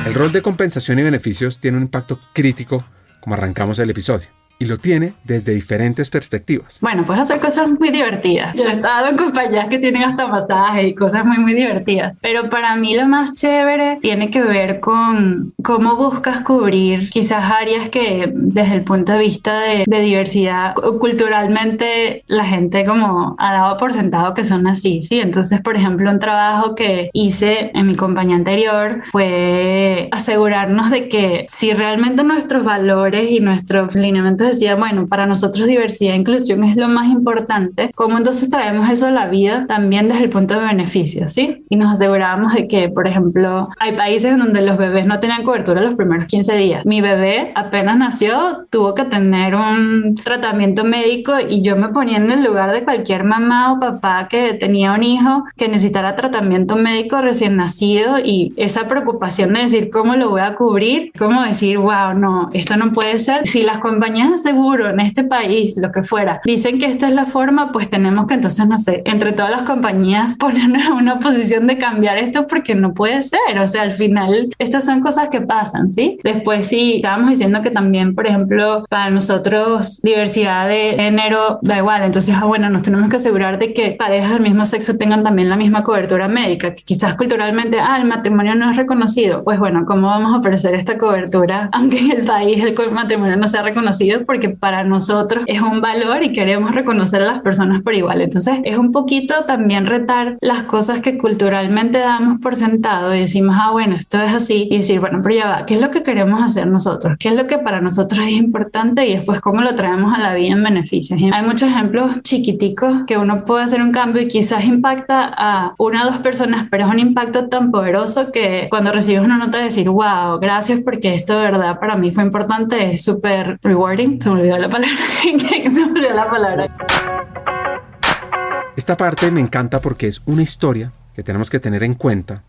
El rol de compensación y beneficios tiene un impacto crítico, como arrancamos el episodio, y lo tiene desde diferentes perspectivas. Bueno, puedes hacer cosas muy divertidas. Yo he estado en compañías que tienen hasta masajes y cosas muy, muy divertidas. Pero para mí lo más chévere tiene que ver con cómo buscas cubrir quizás áreas que desde el punto de vista de diversidad, culturalmente la gente como ha dado por sentado que son así, ¿sí? Entonces, por ejemplo, un trabajo que hice en mi compañía anterior fue asegurarnos de que si realmente nuestros valores y nuestros lineamientos decía, bueno, para nosotros diversidad e inclusión es lo más importante, ¿cómo entonces traemos eso a la vida también desde el punto de beneficio, ¿sí? Y nos asegurábamos de que, por ejemplo, hay países en donde los bebés no tenían cobertura los primeros 15 días. Mi bebé apenas nació, tuvo que tener un tratamiento médico y yo me ponía en el lugar de cualquier mamá o papá que tenía un hijo que necesitara tratamiento médico recién nacido, y esa preocupación de decir, ¿cómo lo voy a cubrir? ¿Cómo decir, wow, no, esto no puede ser? Si las compañías seguro en este país, lo que fuera, dicen que esta es la forma, pues tenemos que entonces, no sé, entre todas las compañías ponernos en una posición de cambiar esto porque no puede ser. O sea, al final estas son cosas que pasan, ¿sí? Después sí, estábamos diciendo que también, por ejemplo, para nosotros diversidad de género da igual, entonces, bueno, nos tenemos que asegurar de que parejas del mismo sexo tengan también la misma cobertura médica, que quizás culturalmente, el matrimonio no es reconocido. Pues bueno, ¿cómo vamos a ofrecer esta cobertura aunque en el país el matrimonio no sea reconocido? Porque para nosotros es un valor y queremos reconocer a las personas por igual. Entonces es un poquito también retar las cosas que culturalmente damos por sentado y decimos, bueno, esto es así, y decir, bueno, pero ya va, ¿qué es lo que queremos hacer nosotros? ¿Qué es lo que para nosotros es importante? Y después cómo lo traemos a la vida en beneficios. Y hay muchos ejemplos chiquiticos que uno puede hacer un cambio y quizás impacta a una o dos personas, pero es un impacto tan poderoso que cuando recibes una nota de decir, wow, gracias porque esto de verdad para mí fue importante, es súper rewarding. Se me olvidó la palabra. Esta parte me encanta porque es una historia que tenemos que tener en cuenta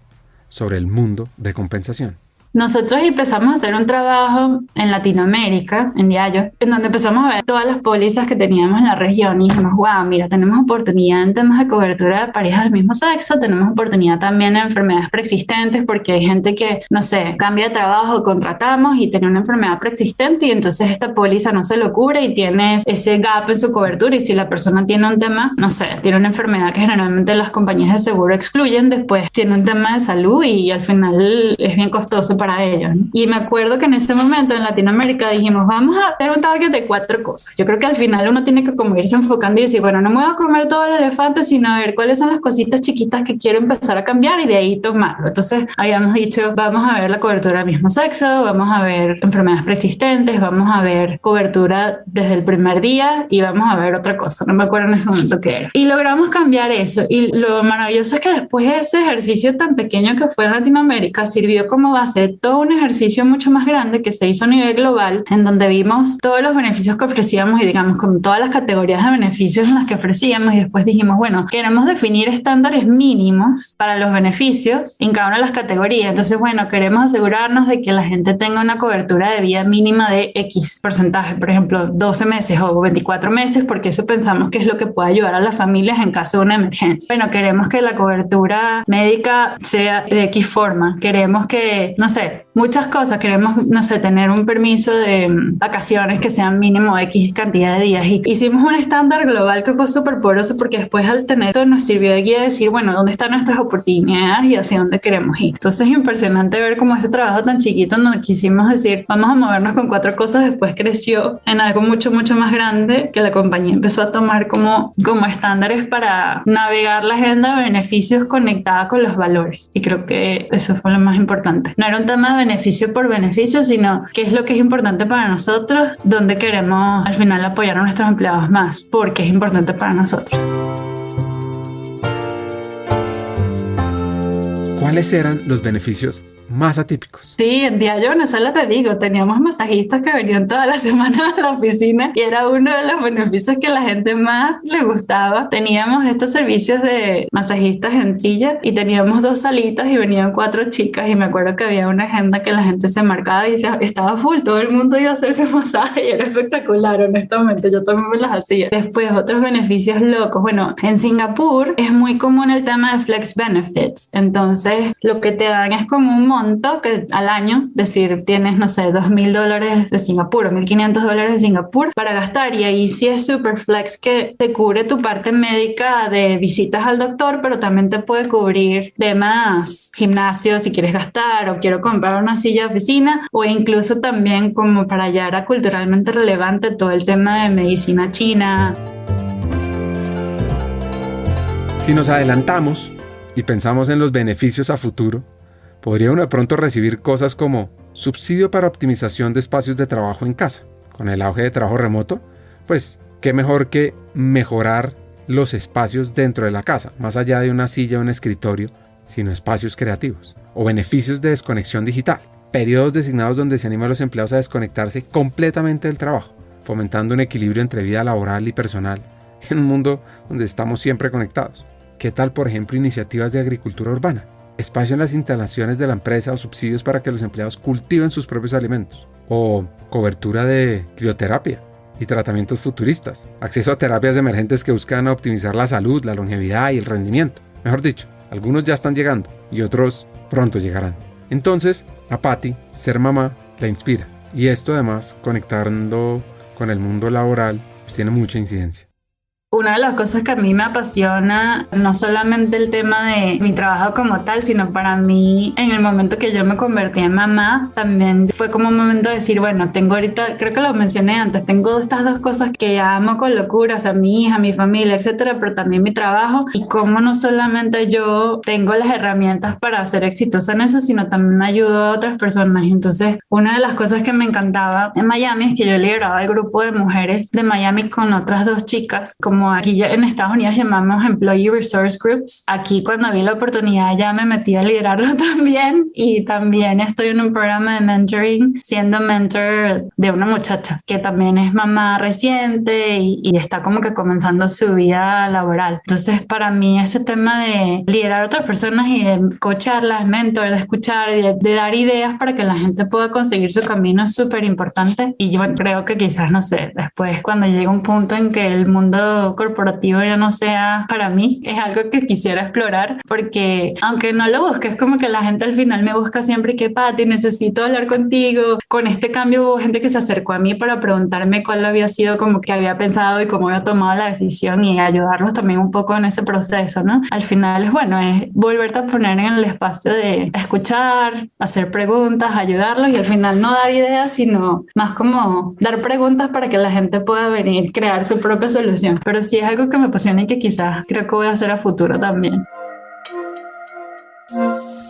sobre el mundo de compensación. Nosotros empezamos a hacer un trabajo en Latinoamérica, en Diallo, en donde empezamos a ver todas las pólizas que teníamos en la región y dijimos, wow, mira, tenemos oportunidad en temas de cobertura de parejas del mismo sexo, tenemos oportunidad también en enfermedades preexistentes porque hay gente que, no sé, cambia de trabajo, contratamos y tiene una enfermedad preexistente y entonces esta póliza no se lo cubre y tienes ese gap en su cobertura y si la persona tiene un tema, no sé, tiene una enfermedad que generalmente las compañías de seguro excluyen, después tiene un tema de salud y al final es bien costoso para ellos, ¿no? Y me acuerdo que en ese momento en Latinoamérica dijimos, vamos a hacer un target de 4 cosas. Yo creo que al final uno tiene que como irse enfocando y decir, bueno, no me voy a comer todo el elefante, sino a ver cuáles son las cositas chiquitas que quiero empezar a cambiar y de ahí tomarlo. Entonces habíamos dicho, vamos a ver la cobertura del mismo sexo, vamos a ver enfermedades preexistentes, vamos a ver cobertura desde el primer día y vamos a ver otra cosa. No me acuerdo en ese momento qué era. Y logramos cambiar eso. Y lo maravilloso es que después de ese ejercicio tan pequeño que fue en Latinoamérica, sirvió como base todo un ejercicio mucho más grande que se hizo a nivel global, en donde vimos todos los beneficios que ofrecíamos y digamos con todas las categorías de beneficios en las que ofrecíamos y después dijimos, bueno, queremos definir estándares mínimos para los beneficios en cada una de las categorías. Entonces, bueno, queremos asegurarnos de que la gente tenga una cobertura de vida mínima de X porcentaje, por ejemplo, 12 meses o 24 meses, porque eso pensamos que es lo que puede ayudar a las familias en caso de una emergencia. Bueno, queremos que la cobertura médica sea de X forma, queremos que, no sé, muchas cosas, queremos, no sé, tener un permiso de vacaciones que sean mínimo X cantidad de días y hicimos un estándar global que fue súper poderoso porque después al tener esto nos sirvió de guía de decir, bueno, ¿dónde están nuestras oportunidades y hacia dónde queremos ir? Entonces es impresionante ver cómo este trabajo tan chiquito en donde quisimos decir, vamos a movernos con 4 cosas, después creció en algo mucho, mucho más grande que la compañía empezó a tomar como estándares para navegar la agenda de beneficios conectada con los valores. Y creo que eso fue lo más importante. No era un tema de beneficio por beneficio, sino qué es lo que es importante para nosotros, dónde queremos al final apoyar a nuestros empleados más, porque es importante para nosotros. ¿Cuáles eran los beneficios más atípicos? Sí, en Diallo, no solo te digo, teníamos masajistas que venían toda la semana a la oficina y era uno de los beneficios que a la gente más le gustaba. Teníamos estos servicios de masajistas en silla y teníamos 2 salitas y venían 4 chicas y me acuerdo que había una agenda que la gente se marcaba y estaba full, todo el mundo iba a hacerse masaje y era espectacular, honestamente, yo también me las hacía. Después, otros beneficios locos. Bueno, en Singapur es muy común el tema de flex benefits, entonces lo que te dan es como un monto que al año, decir, tienes, no sé, $2,000 de Singapur o $1,500 de Singapur para gastar y ahí sí es super flex que te cubre tu parte médica de visitas al doctor, pero también te puede cubrir temas gimnasio si quieres gastar o quiero comprar una silla de oficina o incluso también como para allá era culturalmente relevante todo el tema de medicina china. Si nos adelantamos y pensamos en los beneficios a futuro, podría uno de pronto recibir cosas como subsidio para optimización de espacios de trabajo en casa. Con el auge de trabajo remoto, pues qué mejor que mejorar los espacios dentro de la casa, más allá de una silla o un escritorio, sino espacios creativos. O beneficios de desconexión digital, periodos designados donde se anima a los empleados a desconectarse completamente del trabajo, fomentando un equilibrio entre vida laboral y personal en un mundo donde estamos siempre conectados. ¿Qué tal, por ejemplo, iniciativas de agricultura urbana? Espacio en las instalaciones de la empresa o subsidios para que los empleados cultiven sus propios alimentos. O cobertura de crioterapia y tratamientos futuristas. Acceso a terapias emergentes que buscan optimizar la salud, la longevidad y el rendimiento. Mejor dicho, algunos ya están llegando y otros pronto llegarán. Entonces, a Patty, ser mamá la inspira. Y esto además, conectando con el mundo laboral, pues tiene mucha incidencia. Una de las cosas que a mí me apasiona, no solamente el tema de mi trabajo como tal, sino para mí, en el momento que yo me convertí en mamá, también fue como un momento de decir, bueno, tengo ahorita, creo que lo mencioné antes, tengo estas 2 cosas que amo con locura, o sea, mi hija, mi familia, etcétera, pero también mi trabajo, y cómo no solamente yo tengo las herramientas para ser exitosa en eso, sino también ayudo a otras personas. Y entonces, una de las cosas que me encantaba en Miami es que yo lideraba el grupo de mujeres de Miami con otras 2 chicas, como como aquí ya en Estados Unidos llamamos Employee Resource Groups. Aquí cuando vi la oportunidad ya me metí a liderarlo también, y también estoy en un programa de mentoring, siendo mentor de una muchacha que también es mamá reciente y está como que comenzando su vida laboral. Entonces para mí ese tema de liderar a otras personas y de coacharlas, mentor, de escuchar y de dar ideas para que la gente pueda conseguir su camino es súper importante. Y yo creo que quizás, no sé, después cuando llegue un punto en que el mundo corporativo ya no sea para mí, es algo que quisiera explorar, porque aunque no lo busque, es como que la gente al final me busca siempre que, Pati, necesito hablar contigo. Con este cambio hubo gente que se acercó a mí para preguntarme cuál había sido como que había pensado y cómo había tomado la decisión, y ayudarlos también un poco en ese proceso, ¿no? Al final es bueno, es volverte a poner en el espacio de escuchar, hacer preguntas, ayudarlos, y al final no dar ideas, sino más como dar preguntas para que la gente pueda venir, crear su propia solución. Pero sí es algo que me apasiona y que quizás creo que voy a hacer a futuro también.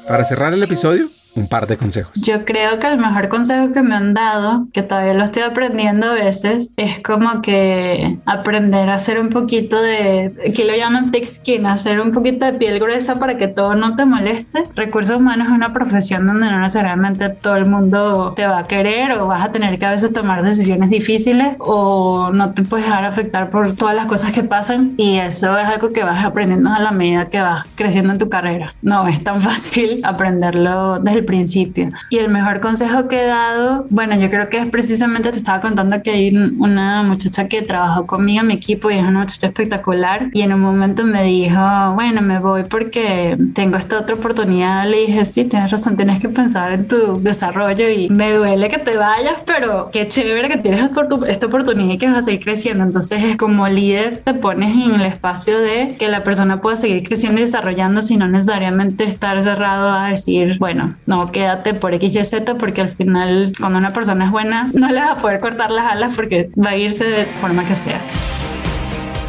Para cerrar el episodio, un par de consejos. Yo creo que el mejor consejo que me han dado, que todavía lo estoy aprendiendo a veces, es como que aprender a hacer un poquito de, aquí lo llaman thick skin, hacer un poquito de piel gruesa para que todo no te moleste. Recursos humanos es una profesión donde no necesariamente todo el mundo te va a querer, o vas a tener que a veces tomar decisiones difíciles, o no te puedes dejar afectar por todas las cosas que pasan, y eso es algo que vas aprendiendo a la medida que vas creciendo en tu carrera. No es tan fácil aprenderlo desde el principio. Y el mejor consejo que he dado, bueno, yo creo que es precisamente, te estaba contando que hay una muchacha que trabajó conmigo en mi equipo y es una muchacha espectacular, y en un momento me dijo, bueno, me voy porque tengo esta otra oportunidad. Le dije, sí, tienes razón, tienes que pensar en tu desarrollo y me duele que te vayas, pero qué chévere que tienes esta oportunidad y que vas a seguir creciendo. Entonces es como líder, te pones en el espacio de que la persona pueda seguir creciendo y desarrollando, sin no necesariamente estar cerrado a decir, bueno, no, quédate por X, Y, Z, porque al final cuando una persona es buena no le vas a poder cortar las alas porque va a irse de forma que sea.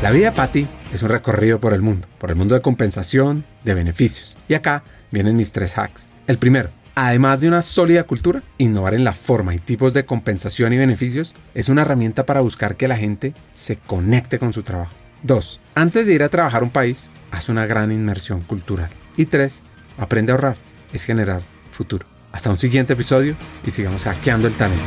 La vida de Pati es un recorrido por el mundo de compensación, de beneficios. Y acá vienen mis 3 hacks. El primero, además de una sólida cultura, innovar en la forma y tipos de compensación y beneficios es una herramienta para buscar que la gente se conecte con su trabajo. 2, antes de ir a trabajar a un país, haz una gran inmersión cultural. Y 3, aprende a ahorrar, es generar futuro. Hasta un siguiente episodio y sigamos hackeando el talento.